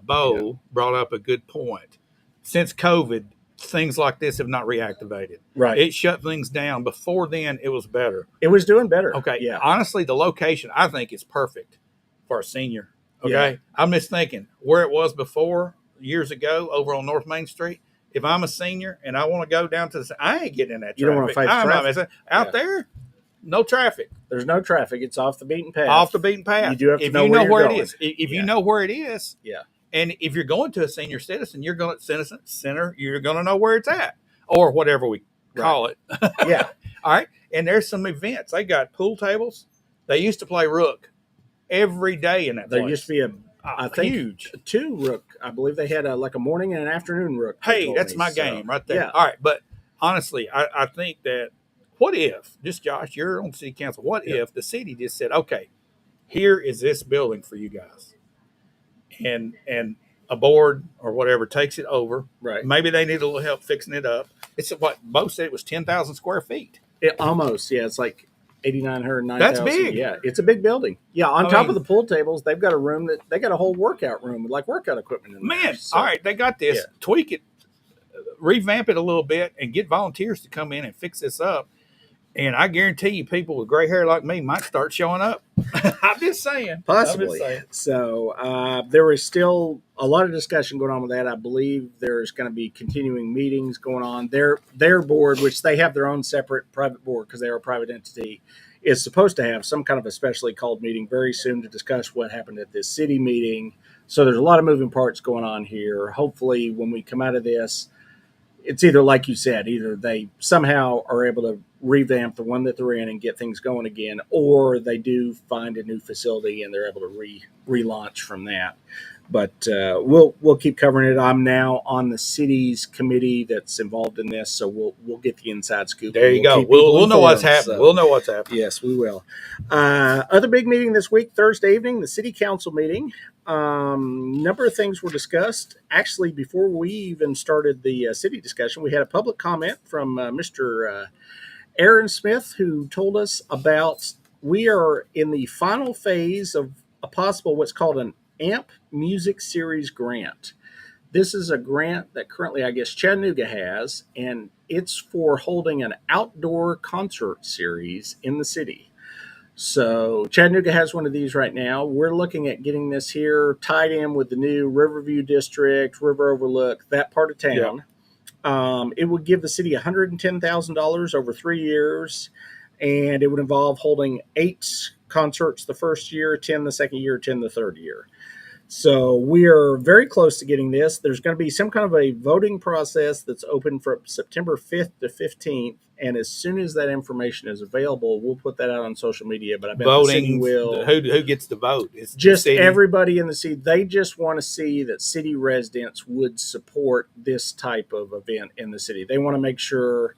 Bo brought up a good point. Since COVID, things like this have not reactivated. Right. It shut things down. Before then, it was better. It was doing better. Okay. Yeah. Honestly, the location I think is perfect for a senior. Okay. Yeah. I'm just thinking where it was before years ago over on North Main Street. If I'm a senior and I want to go down to I ain't getting in that traffic. You don't want to fight I'm not traffic. messing. Out there, no traffic. There's no traffic. It's off the beaten path. Off the beaten path. You do have to if know you where know you're where going. it is. If Yeah. you know where it is. Yeah. And if you're going to a senior citizen, you're going to citizen center, you're going to know where it's at or whatever we call it. Yeah. All right. And there's some events. They got pool tables. They used to play rook every day in that There place. used to be I think huge. 2 rook. I believe they had like a morning and an afternoon rook. they Hey, told that's me. my So, game right there. Yeah. All right. But honestly, I think that what if, just Josh, you're on city council, what if the city just said, okay, here is this building for you guys. And a board or whatever takes it over. Right. Maybe they need a little help fixing it up. It's what Bo said it was 10,000 square feet. It almost, yeah. It's like 8,900, 9,000. That's big. Yeah, it's a big building. Yeah, on I top mean- of the pool tables, they've got a room they got a whole workout room with like workout equipment in there. Man, So, all right, they got this. Yeah. Tweak it, revamp it a little bit, and get volunteers to come in and fix this up. And I guarantee you, people with gray hair like me might start showing up. I'm just saying. Possibly. I'm just saying. So there is still a lot of discussion going on with that. I believe there's going to be continuing meetings going on. Their board, which they have their own separate private board because they are a private entity, is supposed to have some kind of a specially called meeting very soon to discuss what happened at this city meeting. So there's a lot of moving parts going on here. Hopefully, when we come out of this, it's either like you said, either they somehow are able to revamp the one that they're in and get things going again, or they do find a new facility and they're able to relaunch from that. But we'll keep covering it. I'm now on the city's committee that's involved in this, so we'll get the inside scoop. There you go. Keep people We'll know what's informed, happening. so- We'll know what's happening. Yes, we will. Other big meeting this week, Thursday evening, the city council meeting. Number of things were discussed. Actually, before we even started the city discussion, we had a public comment from Mr. Aaron Smith, who told us about we are in the final phase of a possible what's called an AMP Music Series grant. This is a grant that currently, I guess, Chattanooga has, and it's for holding an outdoor concert series in the city. So Chattanooga has one of these right now. We're looking at getting this here tied in with the new Riverview District, River Overlook, that part of town. It would give the city $110,000 over 3 years, and it would involve holding 8 concerts the first year, 10 the second year, 10 the third year. So we are very close to getting this. There's going to be some kind of a voting process that's open from September 5th to 15th. And as soon as that information is available, we'll put that out on social media. But I bet the city Voting. will. Who gets to vote? It's the Just city. everybody in the city. They just want to see that city residents would support this type of event in the city. They want to make sure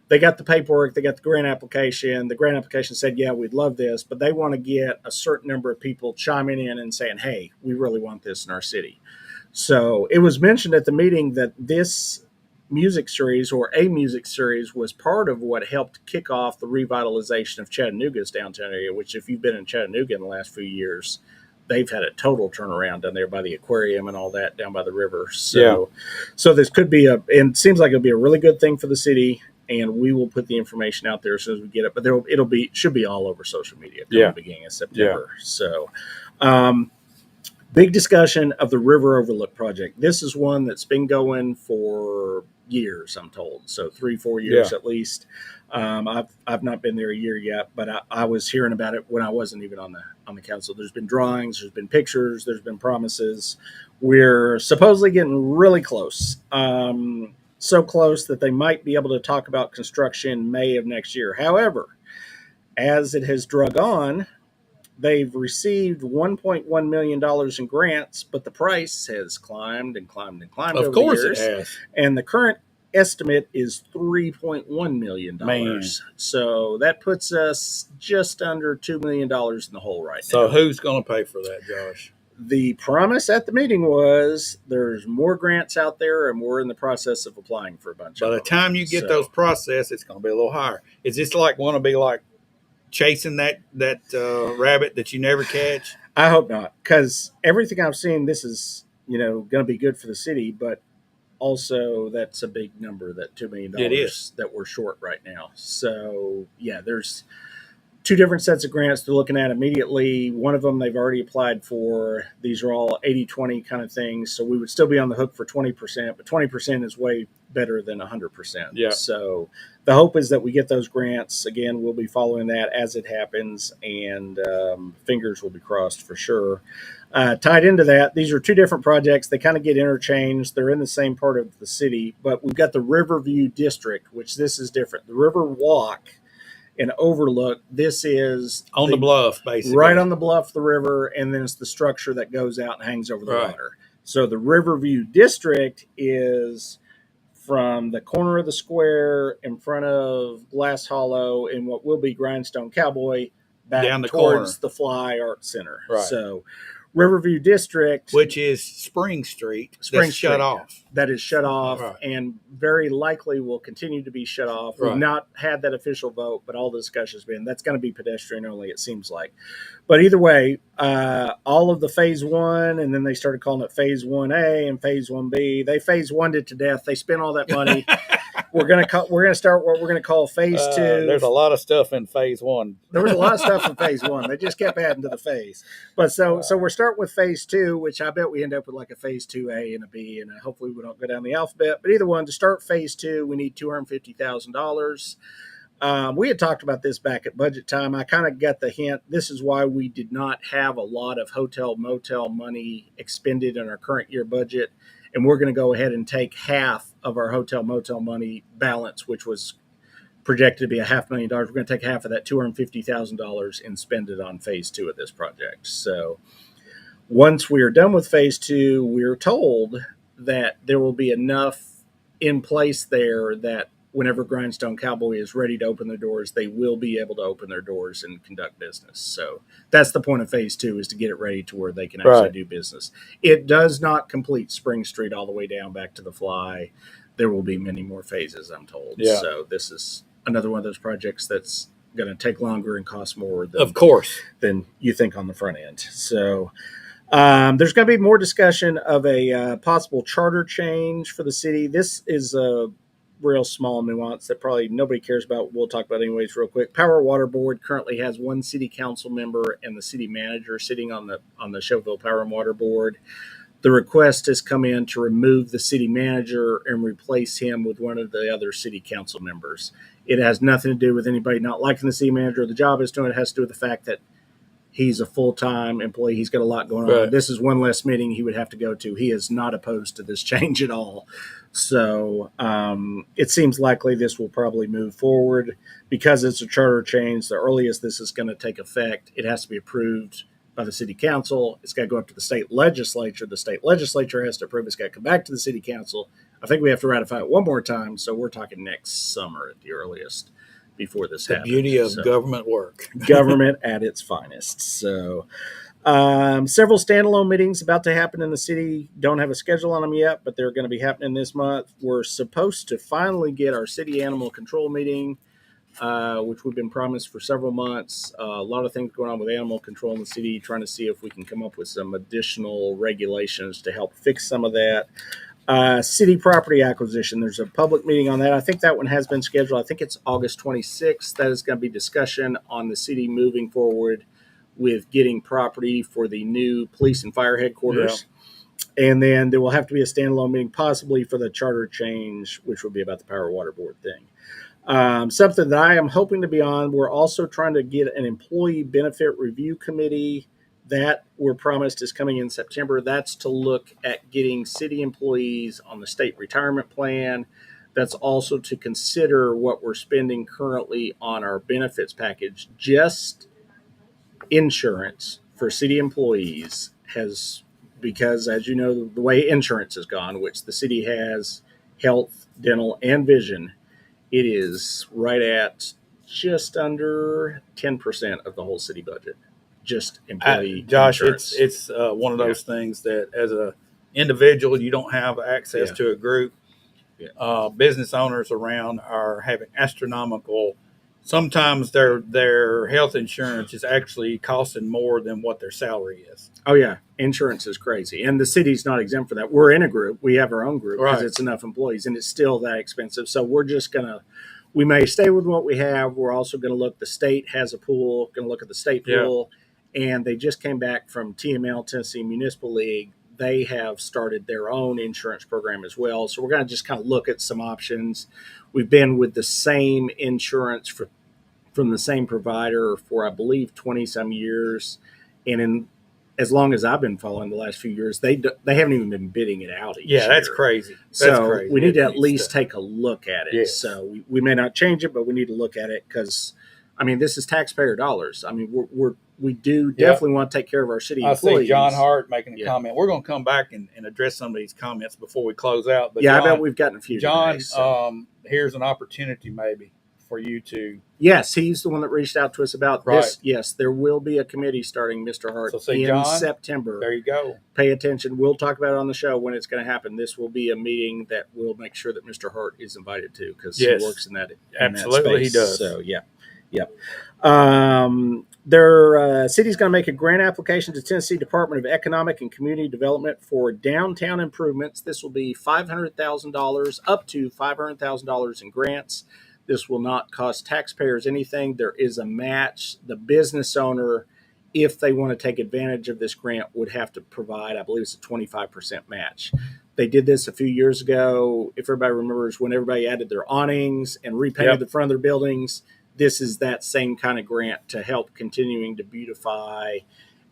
they got the paperwork, they got the grant application. The grant application said, yeah, we'd love this, but they want to get a certain number of people chiming in and saying, hey, we really want this in our city. So it was mentioned at the meeting that this music series or a music series was part of what helped kick off the revitalization of Chattanooga's downtown area, which if you've been in Chattanooga in the last few years, they've had a total turnaround down there by the aquarium and all that down by the river. So, so this could be and it seems like it'll be a really good thing for the city. And we will put the information out there as soon as we get it. But should be all over social media at the beginning of September. So, big discussion of the River Overlook project. This is one that's been going for years, I'm told. So 3-4 years at least. I've not been there a year yet, but I was hearing about it when I wasn't even on the council. There's been drawings, there's been pictures, there's been promises. We're supposedly getting really close. So close that they might be able to talk about construction May of next year. However, as it has drug on, they've received $1.1 million in grants, but the price has climbed and climbed and climbed over Of course the it years. has. And the current estimate is $3.1 million. Man. So that puts us just under $2 million in the hole right So now. who's going to pay for that, Josh? The promise at the meeting was there's more grants out there, and we're in the process of applying for a bunch By of the them. time you get So, those processed, it's going to be a little higher. Is this like want to be like chasing that rabbit that you never catch? I hope not, because everything I've seen, this is going to be good for the city, but also that's a big number, that $2 million It is. that we're short right now. So yeah, there's two different sets of grants they're looking at immediately. One of them they've already applied for. These are all 80-20 kind of things. So we would still be on the hook for 20%, but 20% is way better than 100%. Yeah. So the hope is that we get those grants. Again, we'll be following that as it happens, and fingers will be crossed for sure. Tied into that, these are two different projects. They kind of get interchanged. They're in the same part of the city, but we've got the Riverview District, which this is different. The River Walk and Overlook, this is On the bluff, basically. right on the bluff of the river, and then it's the structure that goes out and hangs over the Right. water. So the Riverview District is from the corner of the square in front of Glass Hollow in what will be Grindstone Cowboy back Down the towards corner. the Fly Art Center. Right. So Riverview District, Which is Spring Street. Spring That's shut Street. off. that is shut off Right. and very likely will continue to be shut off. Right. We've not had that official vote, but all the discussion has been that's going to be pedestrian only, it seems like. But either way, all of the phase one, and then they started calling it phase 1A and phase 1B. They phase one it to death. They spent all that money. We're gonna start what we're gonna call phase two. There's a lot of stuff in phase one. There was a lot of stuff in phase one. They just kept adding to the phase. But so we're starting with phase two, which I bet we end up with like a phase 2A and a B, and hopefully we don't go down the alphabet. But either one, to start phase two, we need $250,000. We had talked about this back at budget time. I kind of got the hint. This is why we did not have a lot of hotel motel money expended in our current year budget. And we're going to go ahead and take half of our hotel motel money balance, which was projected to be $500,000. We're going to take half of that, $250,000, and spend it on phase two of this project. So once we are done with phase two, we're told that there will be enough in place there that whenever Grindstone Cowboy is ready to open their doors, they will be able to open their doors and conduct business. So that's the point of phase two, is to get it ready to where they can actually Right. do business. It does not complete Spring Street all the way down back to the Fly. There will be many more phases, I'm told. Yeah. So this is another one of those projects that's going to take longer and cost more Of course. than you think on the front end. So there's going to be more discussion of a possible charter change for the city. This is a real small nuance that probably nobody cares about. We'll talk about it anyways real quick. Power Water Board currently has one city council member and the city manager sitting on the Shoveville Power and Water Board. The request has come in to remove the city manager and replace him with one of the other city council members. It has nothing to do with anybody not liking the city manager or the job he's doing. It has to do with the fact that he's a full-time employee. He's got a lot going on. Right. This is one less meeting he would have to go to. He is not opposed to this change at all. So it seems likely this will probably move forward. Because it's a charter change, the earliest this is going to take effect, it has to be approved by the city council. It's got to go up to the state legislature. The state legislature has to approve. It's got to come back to the city council. I think we have to ratify it one more time. So we're talking next summer at the earliest before this The happens. beauty of So, government work. government at its finest. So several standalone meetings about to happen in the city. Don't have a schedule on them yet, but they're going to be happening this month. We're supposed to finally get our city animal control meeting, which we've been promised for several months. A lot of things going on with animal control in the city, trying to see if we can come up with some additional regulations to help fix some of that. City property acquisition. There's a public meeting on that. I think that one has been scheduled. I think it's August 26th. That is going to be discussion on the city moving forward with getting property for the new police and fire headquarters. And then there will have to be a standalone meeting possibly for the charter change, which will be about the Power Water Board thing. Something that I am hoping to be on. We're also trying to get an employee benefit review committee that we're promised is coming in September. That's to look at getting city employees on the state retirement plan. That's also to consider what we're spending currently on our benefits package. Just insurance for city employees has, because as you know, the way insurance has gone, which the city has health, dental, and vision, it is right at just under 10% of the whole city budget. just employee Josh, insurance. it's one of those things that as a individual you don't have access Yeah. to a group. Yeah. Business owners around are having astronomical. Sometimes their health insurance is actually costing more than what their salary is. Oh yeah, insurance is crazy, and the city's not exempt for that. We're in a group; we have our own group because Right. it's enough employees, and it's still that expensive. So we're just gonna. We may stay with what we have. We're also going to look. The state has a pool. Going to look at the state Yeah. pool, and they just came back from TML, Tennessee Municipal League. They have started their own insurance program as well. So we're going to just kind of look at some options. We've been with the same insurance from the same provider for, I believe, 20 some years. And in as long as I've been following the last few years, they haven't even been bidding it out each Yeah, that's year. crazy. That's So crazy. we need to It at needs least take a look at it. Yes. So we may not change it, but we need to look at it because, I mean, this is taxpayer dollars. I mean, we do Yeah. definitely want to take care of our city I employees. see John Hart making a Yeah. comment. We're going to come back and address some of these comments before we close out. But Yeah, John, I bet we've gotten a few. John, today, so. here's an opportunity maybe for you to. Yes, he's the one that reached out to us about Right. this. Yes, there will be a committee starting, Mr. Hart, So see, in John, September. There you go. Pay attention. We'll talk about it on the show when it's going to happen. This will be a meeting that we'll make sure that Mr. Hart is invited to because Yes. he works in that. Absolutely, he space. does. So yeah, yep. Their city's going to make a grant application to Tennessee Department of Economic and Community Development for downtown improvements. This will be $500,000, up to $500,000 in grants. This will not cost taxpayers anything. There is a match. The business owner, if they want to take advantage of this grant, would have to provide, I believe it's a 25% match. They did this a few years ago. If everybody remembers, when everybody added their awnings and repainted Yep. the front of their buildings, this is that same kind of grant to help continuing to beautify.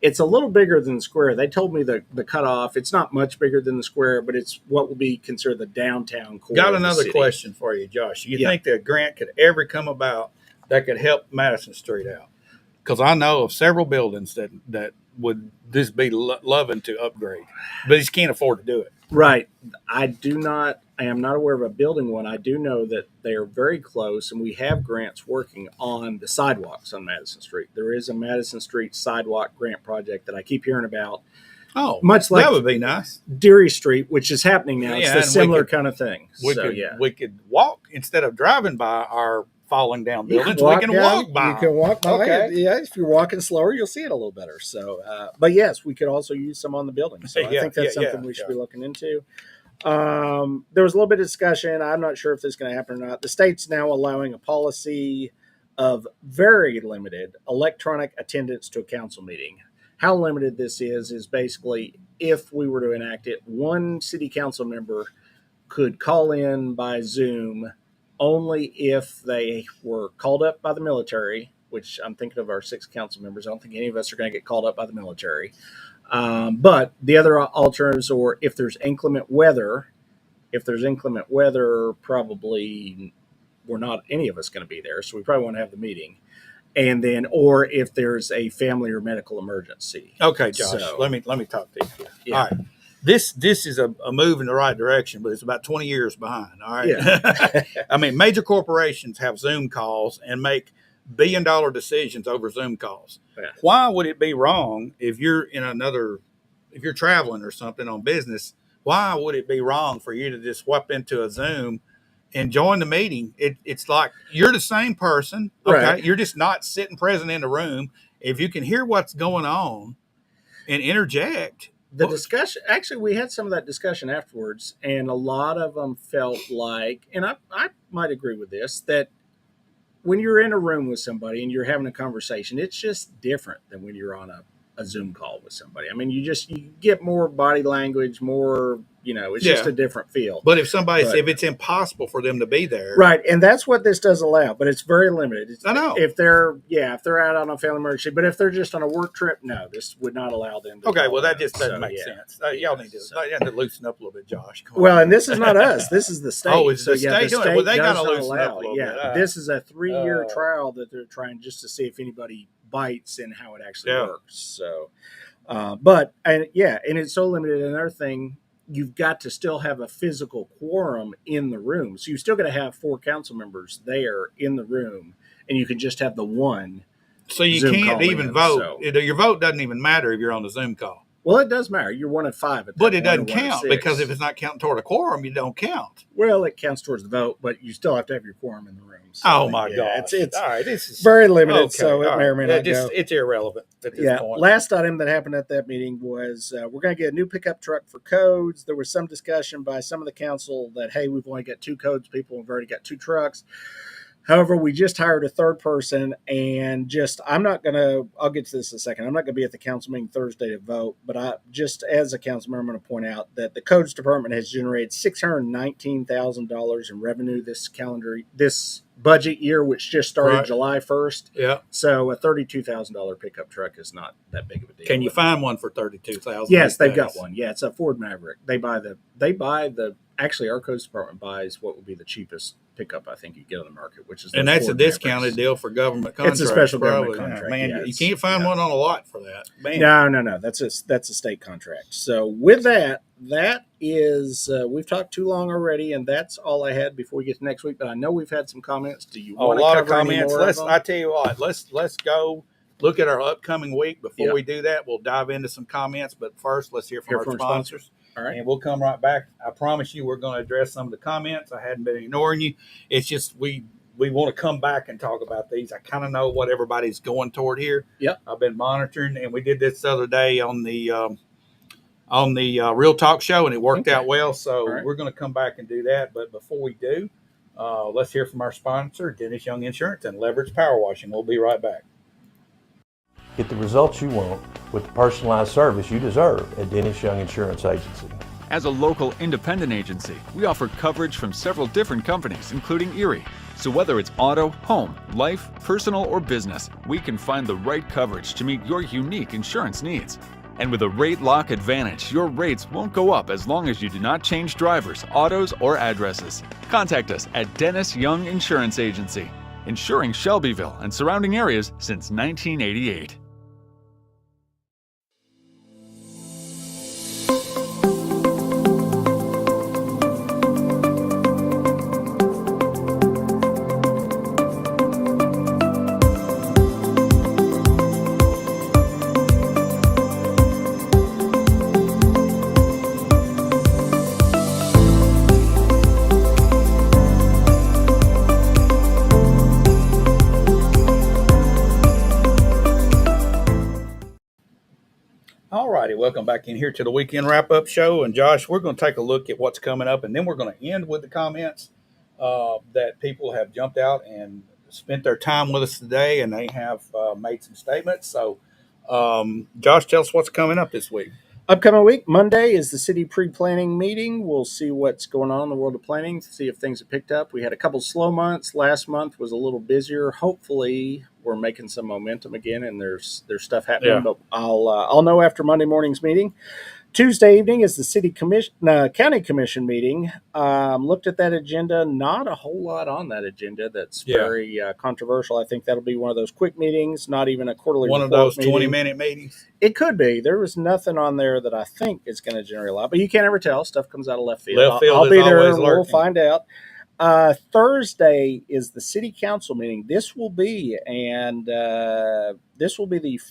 It's a little bigger than the square. They told me the cutoff. It's not much bigger than the square, but it's what will be considered the downtown core. Got of the another city. question for you, Josh. You Yeah. think that a grant could ever come about that could help Madison Street out? Because I know of several buildings that would this be loving to upgrade, but just can't afford to do it. Right. I am not aware of a building one. I do know that they are very close, and we have grants working on the sidewalks on Madison Street. There is a Madison Street sidewalk grant project that I keep hearing about, Oh, much like that would be nice. Deary Street, which is happening now. It's Yeah, the and we similar could- kind of thing. So, yeah. We could walk instead of driving by our falling down You buildings. walk We can down, walk by. You can walk by. Okay. Yeah, if you're walking slower, you'll see it a little better. So, but yes, we could also use some on the building. So I Yeah, think that's yeah, something we should be yeah. looking into. There was a little bit of discussion. I'm not sure if this is going to happen or not. The state's now allowing a policy of very limited electronic attendance to a council meeting. How limited this is basically if we were to enact it, one city council member could call in by Zoom only if they were called up by the military, which I'm thinking of our 6 council members. I don't think any of us are going to get called up by the military. But the other alternatives, or if there's inclement weather, probably we're not any of us going to be there. So we probably want to have the meeting. And then, or if there's a family or medical emergency. Okay, Josh. So- let me talk to you here. Yeah. All right. This is a move in the right direction, but it's about 20 years behind. All right. Yeah. I mean, major corporations have Zoom calls and make billion-dollar decisions over Zoom calls. Yeah. Why would it be wrong if you're if you're traveling or something on business? Why would it be wrong for you to just swap into a Zoom and join the meeting? It's like you're the same person. Okay. Right. You're just not sitting present in the room. If you can hear what's going on and interject. The discussion, actually, we had some of that discussion afterwards, and a lot of them felt like, and I might agree with this, that when you're in a room with somebody and you're having a conversation, it's just different than when you're on a Zoom call with somebody. I mean, you get more body language, more, it's just Yeah. a different feel. But if Right. if it's impossible for them to be there, Right, and that's what this does allow, but it's very limited. I know. If they're out on a family emergency, but if they're just on a work trip, no, this would not allow them to. Okay, call well that in. just doesn't So, make yeah. sense. Y'all need to loosen up a little bit, Josh. Come on. Well, and this is not us. This is the state. Oh, it's the state doing it? Well, they does gotta not loosen up a allow it. little Yeah, bit. All right. this is a 3-year Oh. trial that they're trying just to see if anybody bites and how it actually Yeah. works. So, and it's so limited. Another thing, you've got to still have a physical quorum in the room. So you still got to have 4 council members there in the room, and you can just have the one So you Zoom can't calling even in, vote. so- Your vote doesn't even matter if you're on the Zoom call. Well, it does matter. You're 1 of 5 at that But it point, or doesn't 1 of count 6. because if it's not counting toward a quorum, you don't count. Well, it counts towards the vote, but you still have to have your quorum in the room. So, Oh my yeah, gosh! It's all right. This is very limited, okay, so it all may or right. may not go. It's irrelevant at this Yeah. point. Last item that happened at that meeting was we're going to get a new pickup truck for codes. There was some discussion by some of the council that, hey, we've only got 2 codes people. We've already got 2 trucks. However, we just hired a third person, and I'll get to this in a second. I'm not going to be at the council meeting Thursday to vote, but as a council member, I'm going to point out that the codes department has generated $619,000 in revenue this budget year, which just started Right. July 1st. Yeah. So a $32,000 pickup truck is not that big of a deal. Can you find one for $32,000? Yes, they've got one. Yeah, it's a Ford Maverick. They buy the actually our codes department buys what would be the cheapest pickup I think you get on the market, which is And those that's Ford a discounted Mavericks. deal for government contracts. It's a special government probably. contract. Man, yeah, you it's- can't find yeah. one on a lot for that. Man. No. That's a state contract. So with that is we've talked too long already, and that's all I had before we get to next week. But I know we've had some comments. Do you A want to lot of cover any comments. more of them? I tell you what, let's go look at our upcoming week. Before Yeah. we do that, we'll dive into some comments. But first, let's hear from our sponsors. All right. And we'll come right back. I promise you, we're going to address some of the comments. I hadn't been ignoring you. It's just we want to come back and talk about these. I kind of know what everybody's going toward here. Yep. I've been monitoring, and we did this the other day on the Real Talk show, and it worked out well. So All right. we're going to come back and do that. But before we do, let's hear from our sponsor, Dennis Young Insurance and Leverage Power Washing. We'll be right back. Get the results you want with the personalized service you deserve at Dennis Young Insurance Agency. As a local independent agency, we offer coverage from several different companies, including Erie. So whether it's auto, home, life, personal, or business, we can find the right coverage to meet your unique insurance needs. And with a rate lock advantage, your rates won't go up as long as you do not change drivers, autos, or addresses. Contact us at Dennis Young Insurance Agency, insuring Shelbyville and surrounding areas since 1988. All righty, welcome back in here to the weekend wrap-up show. And Josh, we're going to take a look at what's coming up, and then we're going to end with the comments that people have jumped out and spent their time with us today, and they have made some statements. So, Josh, tell us what's coming up this week. Upcoming week, Monday, is the city pre-planning meeting. We'll see what's going on in the world of planning, see if things have picked up. We had a couple slow months. Last month was a little busier. Hopefully, we're making some momentum again, and there's stuff happening. Yeah. But I'll know after Monday morning's meeting. Tuesday evening is the county commission meeting. Looked at that agenda. Not a whole lot on that agenda that's Yeah. very controversial. I think that'll be one of those quick meetings, not even a quarterly One of report those meeting. 20-minute meetings. It could be. There was nothing on there that I think is going to generate a lot, but you can't ever tell. Stuff comes out of left field. Left field I'll is be there. always We'll lurking. find out. Thursday is the city council meeting. This will be the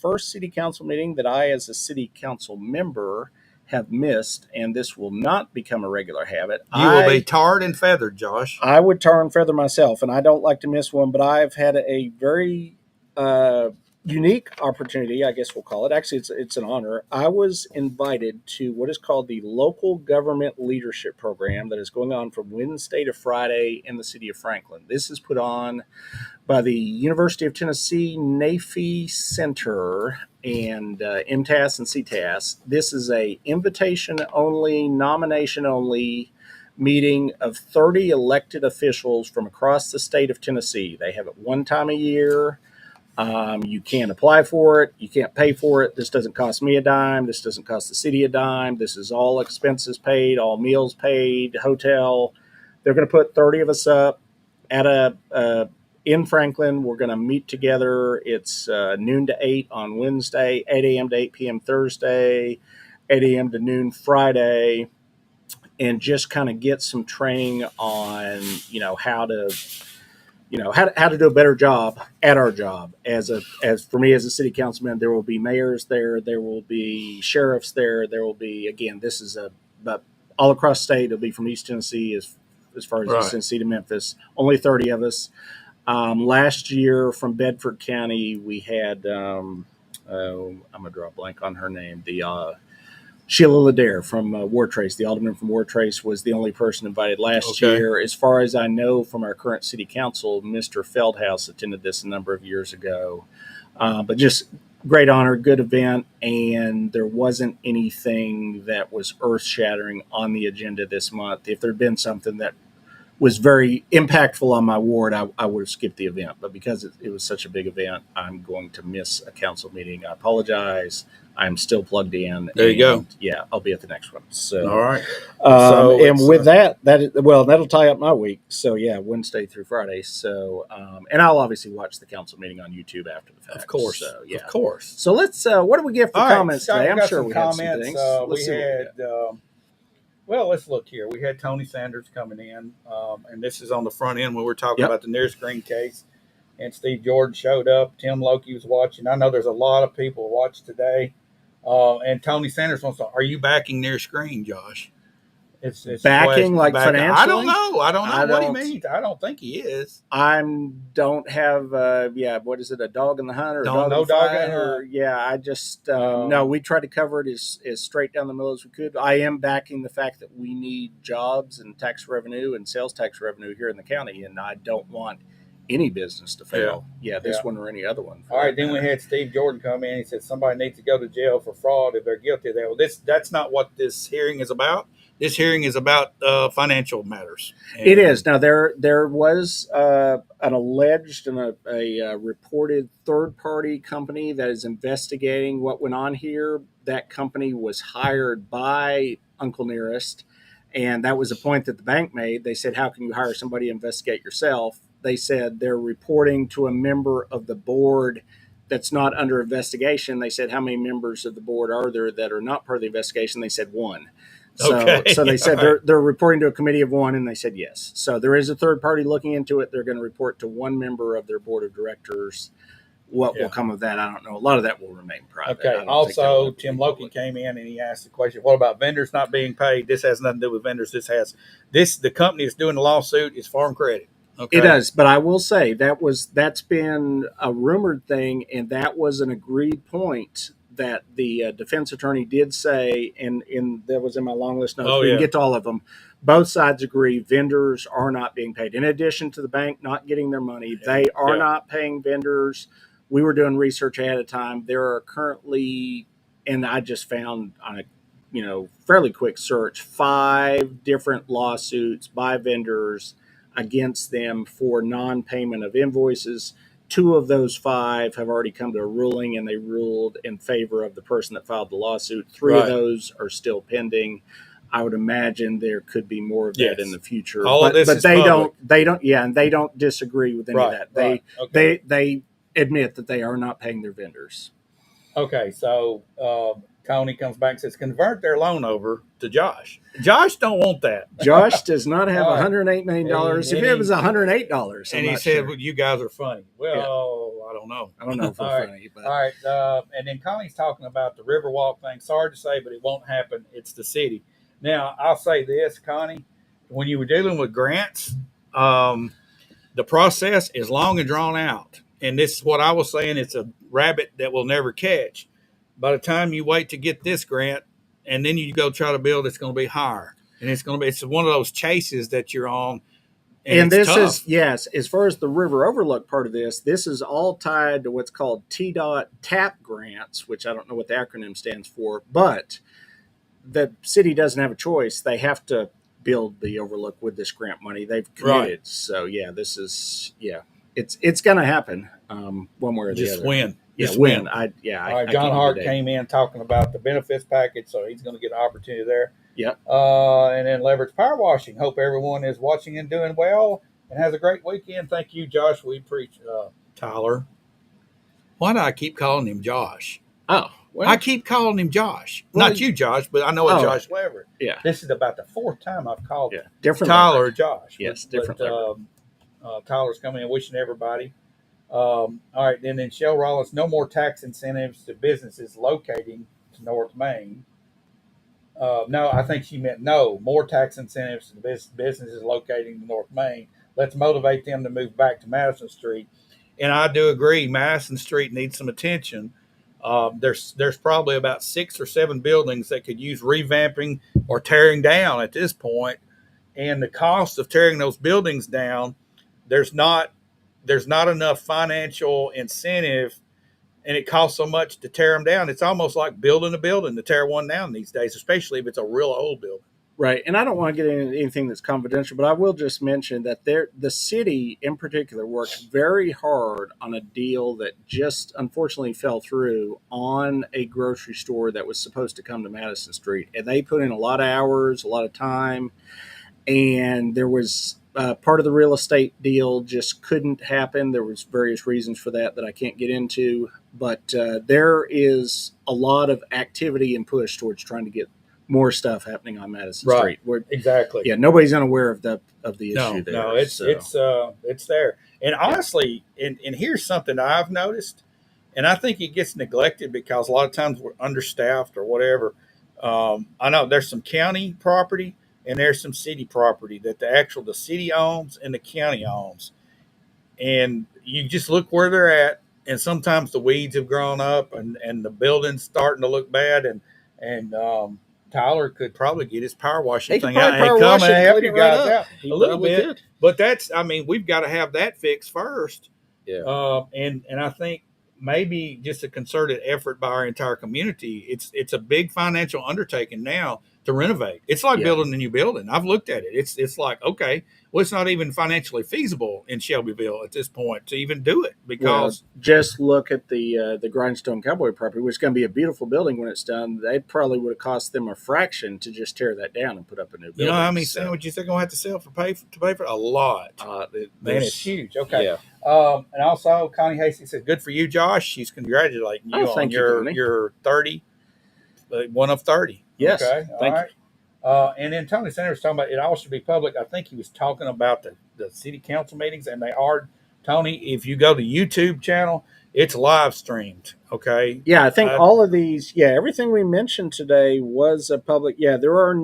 first city council meeting that I, as a city council member, have missed, and this will not become a regular habit. You will be tarred and feathered, Josh. I would tar and feather myself, and I don't like to miss one, but I've had a very unique opportunity, I guess we'll call it. Actually, it's an honor. I was invited to what is called the Local Government Leadership Program that is going on from Wednesday to Friday in the city of Franklin. This is put on by the University of Tennessee NAFI Center and MTAS and CTAS. This is a invitation-only, nomination-only meeting of 30 elected officials from across the state of Tennessee. They have it one time a year. You can't apply for it. You can't pay for it. This doesn't cost me a dime. This doesn't cost the city a dime. This is all expenses paid, all meals paid, hotel. They're going to put 30 of us up at in Franklin. We're going to meet together. It's noon to 8 on Wednesday, 8 a.m. to 8 p.m. Thursday, 8 a.m. to noon Friday, and just kind of get some training on, how to how to do a better job at our job. As for me as a city councilman, there will be mayors there will be sheriffs there will be, again, this is but all across the state. It'll be from East Tennessee as far as Right. East Tennessee to Memphis. Only 30 of us. Last year from Bedford County, we had I'm gonna draw a blank on her name. The Sheila Ladare from Wartrace, the alderman from Wartrace, was the only person invited last Okay. year. As far as I know from our current city council, Mr. Feldhaus attended this a number of years ago. But just great honor, good event, and there wasn't anything that was earth shattering on the agenda this month. If there had been something that was very impactful on my ward, I would have skipped the event. But because it was such a big event, I'm going to miss a council meeting. I apologize. I'm still plugged in. There you go. Yeah, I'll be at the next one. So, All right. and it's, with that'll tie up my week. So yeah, Wednesday through Friday. So, and I'll obviously watch the council meeting on YouTube after the fact. Of course. So yeah. Of course. So let's. What do we get for All right, comments Scott, today? we I'm got sure some we had some comments. things. We Let's see what we had. Well, let's look here. We had Tony Sanders coming in, and this is on the front end when we're talking Yep. about the nearest green case. And Steve Jordan showed up. Tim Loki was watching. I know there's a lot of people who watch today. And Tony Sanders wants to. Are you backing near screen, Josh? It's Backing, like financially? I don't know. I don't know I what don't- he means. I don't think he is. I don't have what is it, a dog in the hunt or a Don't- dog no in the dog fight? in the Or hunt. yeah, I just Um, no, we tried to cover it as straight down the middle as we could. I am backing the fact that we need jobs and tax revenue and sales tax revenue here in the county, and I don't want any business to fail. Yeah, this Yeah. one or any other one. for All right, that then we matter. had Steve Jordan come in. He said somebody needs to go to jail for fraud if they're guilty of that. Well, that's not what this hearing is about. This hearing is about financial matters. It is. Now, there was an alleged and a reported third-party company that is investigating what went on here. That company was hired by Uncle Nearest, and that was a point that the bank made. They said, how can you hire somebody to investigate yourself? They said they're reporting to a member of the board that's not under investigation. They said, how many members of the board are there that are not part of the investigation? They said one. So, Okay. so they said they're reporting to a committee of one, and they said yes. So there is a third party looking into it. They're going to report to one member of their board of directors. What Yeah. will come of that, I don't know. A lot of that will remain private. I Okay. don't think Also, that'll Tim be Loki public. came in and he asked the question, "What about vendors not being paid?" This has nothing to do with vendors. The company that's doing the lawsuit is Farm Credit. Okay. It does, but I will say that's been a rumored thing, and that was an agreed point that the defense attorney did say, and that was in my long list notes. Oh, We yeah. can get to all of them. Both sides agree vendors are not being paid. In addition to the bank not getting their money, they are Yeah. not paying vendors. We were doing research ahead of time. There are currently, and I just found on a fairly quick search, 5 different lawsuits by vendors against them for non-payment of invoices. 2 of those 5 have already come to a ruling, and they ruled in favor of the person that filed the lawsuit. 3 Right. of those are still pending. I would imagine there could be more of that Yes. in the future. All of but this but is they public. don't, and they don't disagree with any of that. Right. Okay. They admit that they are not paying their vendors. Okay, so Tony comes back and says, "Convert their loan over to Josh." Josh don't want that. Josh does not have All right. $108 million. And If it was $108, And he said, "Well, you guys are funny." Well, I don't know. I don't know if All we're right. funny, but All right, and then Connie's talking about the Riverwalk thing. Sorry to say, but it won't happen. It's the city. Now, I'll say this, Connie, when you were dealing with grants, the process is long and drawn out. And this is what I was saying. It's a rabbit that will never catch. By the time you wait to get this grant and then you go try to build, it's going to be higher. And it's one of those chases that you're on. And it's this tough. is, yes, as far as the River Overlook part of this is all tied to what's called TDOT TAP grants, which I don't know what the acronym stands for, but the city doesn't have a choice. They have to build the overlook with this grant money. They've committed. Right. So it's going to happen one way or the just other. win. Yeah, Just win. win. I All right, I John can't Hart do that. came in talking about the benefits package, so he's going to get an opportunity there. Yep. And then Leverage Power Washing. Hope everyone is watching and doing well and has a great weekend. Thank you, Josh. We preach Tyler. Why do I keep calling him Josh? Oh, well, I keep calling him Josh. Well, Not you, Josh, but I know it's Oh. Josh Leverett. yeah, This is about the 4th time I've called yeah, different. Tyler level. Josh. Yes, But, different level. Tyler's coming in, wishing everybody. All right, then Shell Rollins, no more tax incentives to businesses locating to North Main. No, I think she meant no more tax incentives to businesses locating in North Main. Let's motivate them to move back to Madison Street. And I do agree, Madison Street needs some attention. There's probably about 6 or 7 buildings that could use revamping or tearing down at this point. And the cost of tearing those buildings down, there's not enough financial incentive, and it costs so much to tear them down. It's almost like building a building to tear one down these days, especially if it's a real old building. Right. And I don't want to get into anything that's confidential, but I will just mention that the city in particular worked very hard on a deal that just unfortunately fell through on a grocery store that was supposed to come to Madison Street. And they put in a lot of hours, a lot of time, and there was part of the real estate deal just couldn't happen. There was various reasons for that I can't get into, but there is a lot of activity and push towards trying to get more stuff happening on Madison Street. Exactly. Yeah, nobody's unaware of the issue there. No, it's there. And honestly, and here's something I've noticed, and I think it gets neglected because a lot of times we're understaffed or whatever. I know there's some county property and there's some city property that the city owns and the county owns. And you just look where they're at, and sometimes the weeds have grown up and the building's starting to look bad, and Tyler could probably get his power washing thing out and come and help you guys out a little bit. Could. But we've got to have that fixed first. Yeah. And I think maybe just a concerted effort by our entire community. It's a big financial undertaking now to renovate. It's like building a new building. I've looked at it. It's like, okay, well, it's not even financially feasible in Shelbyville at this point to even do it because just look at the Grindstone Cowboy property, which is going to be a beautiful building when it's done. They probably would have cost them a fraction to just tear that down and put up a new building. You know how many sandwiches they're going to have to sell to pay for a lot? Man, it's huge. Okay. Yeah. And also, Connie Hastings said, "Good for you, Josh." She's congratulating you on your 30, one of 30. Yes. Okay. Thank you. And then Tony Sanders was talking about it all should be public. I think he was talking about the city council meetings, and they are. Tony, if you go to YouTube channel, it's live streamed. Okay. Yeah, I think all of these. Yeah, everything we mentioned today was a public. Yeah, there are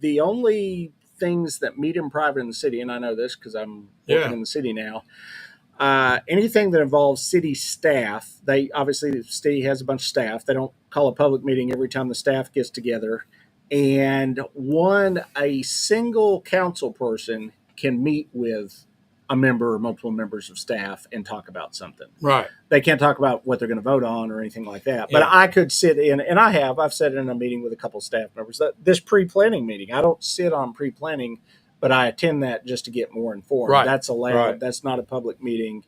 the only things that meet in private in the city, and I know this because I'm working in the city now. Anything that involves city staff, the city has a bunch of staff. They don't call a public meeting every time the staff gets together. And a single council person can meet with a member or multiple members of staff and talk about something. Right. They can't talk about what they're going to vote on or anything like that. But I could sit in, and I've sat in a meeting with a couple of staff members. This pre-planning meeting, I don't sit on pre-planning, but I attend that just to get more informed. Right. That's allowed. Right. That's not a public meeting,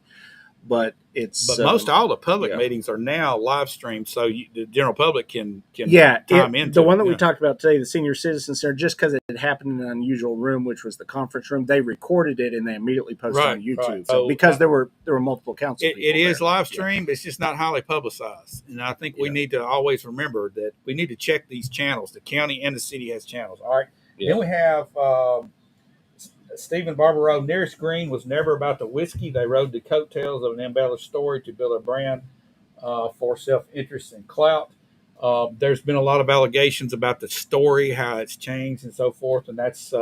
but it's. But most all the public meetings are now live streamed, so the general public can time into the one that we talked about today, the Senior Citizen Center. Just because it happened in an unusual room, which was the conference room, they recorded it and they immediately posted on YouTube. Right. So because there were multiple council people. It is live streamed. It's just not highly publicized, and I think we need to always remember that we need to check these channels. The county and the city has channels. All right. Yeah. Then we have. Stephen Barbaro, Nearest Green was never about the whiskey. They rode the coattails of an embellished story to build a brand for self-interest and clout. There's been a lot of allegations about the story, how it's changed and so forth, and that's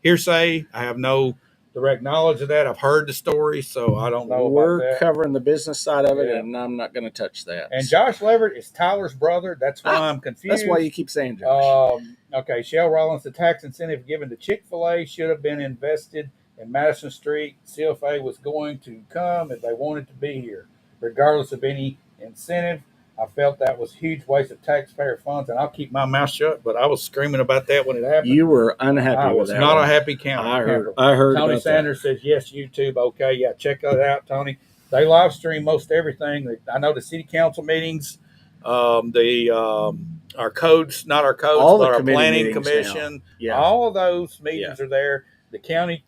hearsay. I have no direct knowledge of that. I've heard the story, so I don't know about that. We're covering the business side of it, and I'm not going to touch that. And Josh Leverett is Tyler's brother. That's why I'm confused. That's why you keep saying Josh. Okay, Shell Rollins, the tax incentive given to Chick-fil-A should have been invested in Madison Street. CFA was going to come if they wanted to be here, regardless of any incentive. I felt that was a huge waste of taxpayer funds, and I'll keep my mouth shut, but I was screaming about that when it happened. You were unhappy with that. I was not a happy county. I heard Tony Sanders says, yes, YouTube. Okay, yeah, check that out, Tony. They live stream most everything. I know the city council meetings, our codes, not our codes, but our planning commission. Yeah. All of those meetings are there. The county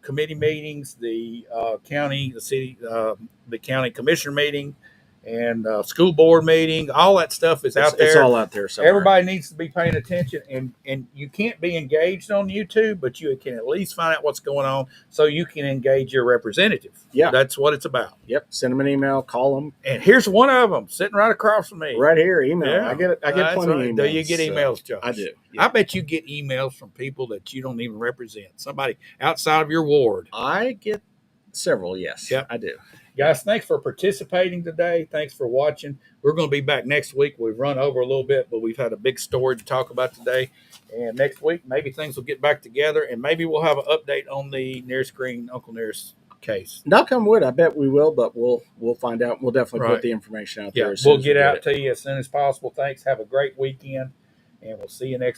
committee meetings, the county commissioner meeting. and school board meeting. All that stuff is out there. It's all out there somewhere. Everybody needs to be paying attention, and you can't be engaged on YouTube, but you can at least find out what's going on so you can engage your representative. Yeah. That's what it's about. Yep. Send them an email, call them. And here's one of them sitting right across from me. Right here, email. Yeah. I get That's plenty right. of emails. Do you get emails, Josh? I do. I bet you get emails from people that you don't even represent. Somebody outside of your ward. I get several, yes. Yep. I do. Guys, thanks for participating today. Thanks for watching. We're going to be back next week. We've run over a little bit, but we've had a big story to talk about today. And next week, maybe things will get back together, and maybe we'll have an update on the nearest green Uncle Nearest case. Knock on wood, I bet we will, but we'll find out. We'll definitely Right. put the information out Yeah, there. As soon we'll as get we out it. to you as soon as possible. Thanks. Have a great weekend, and we'll see you next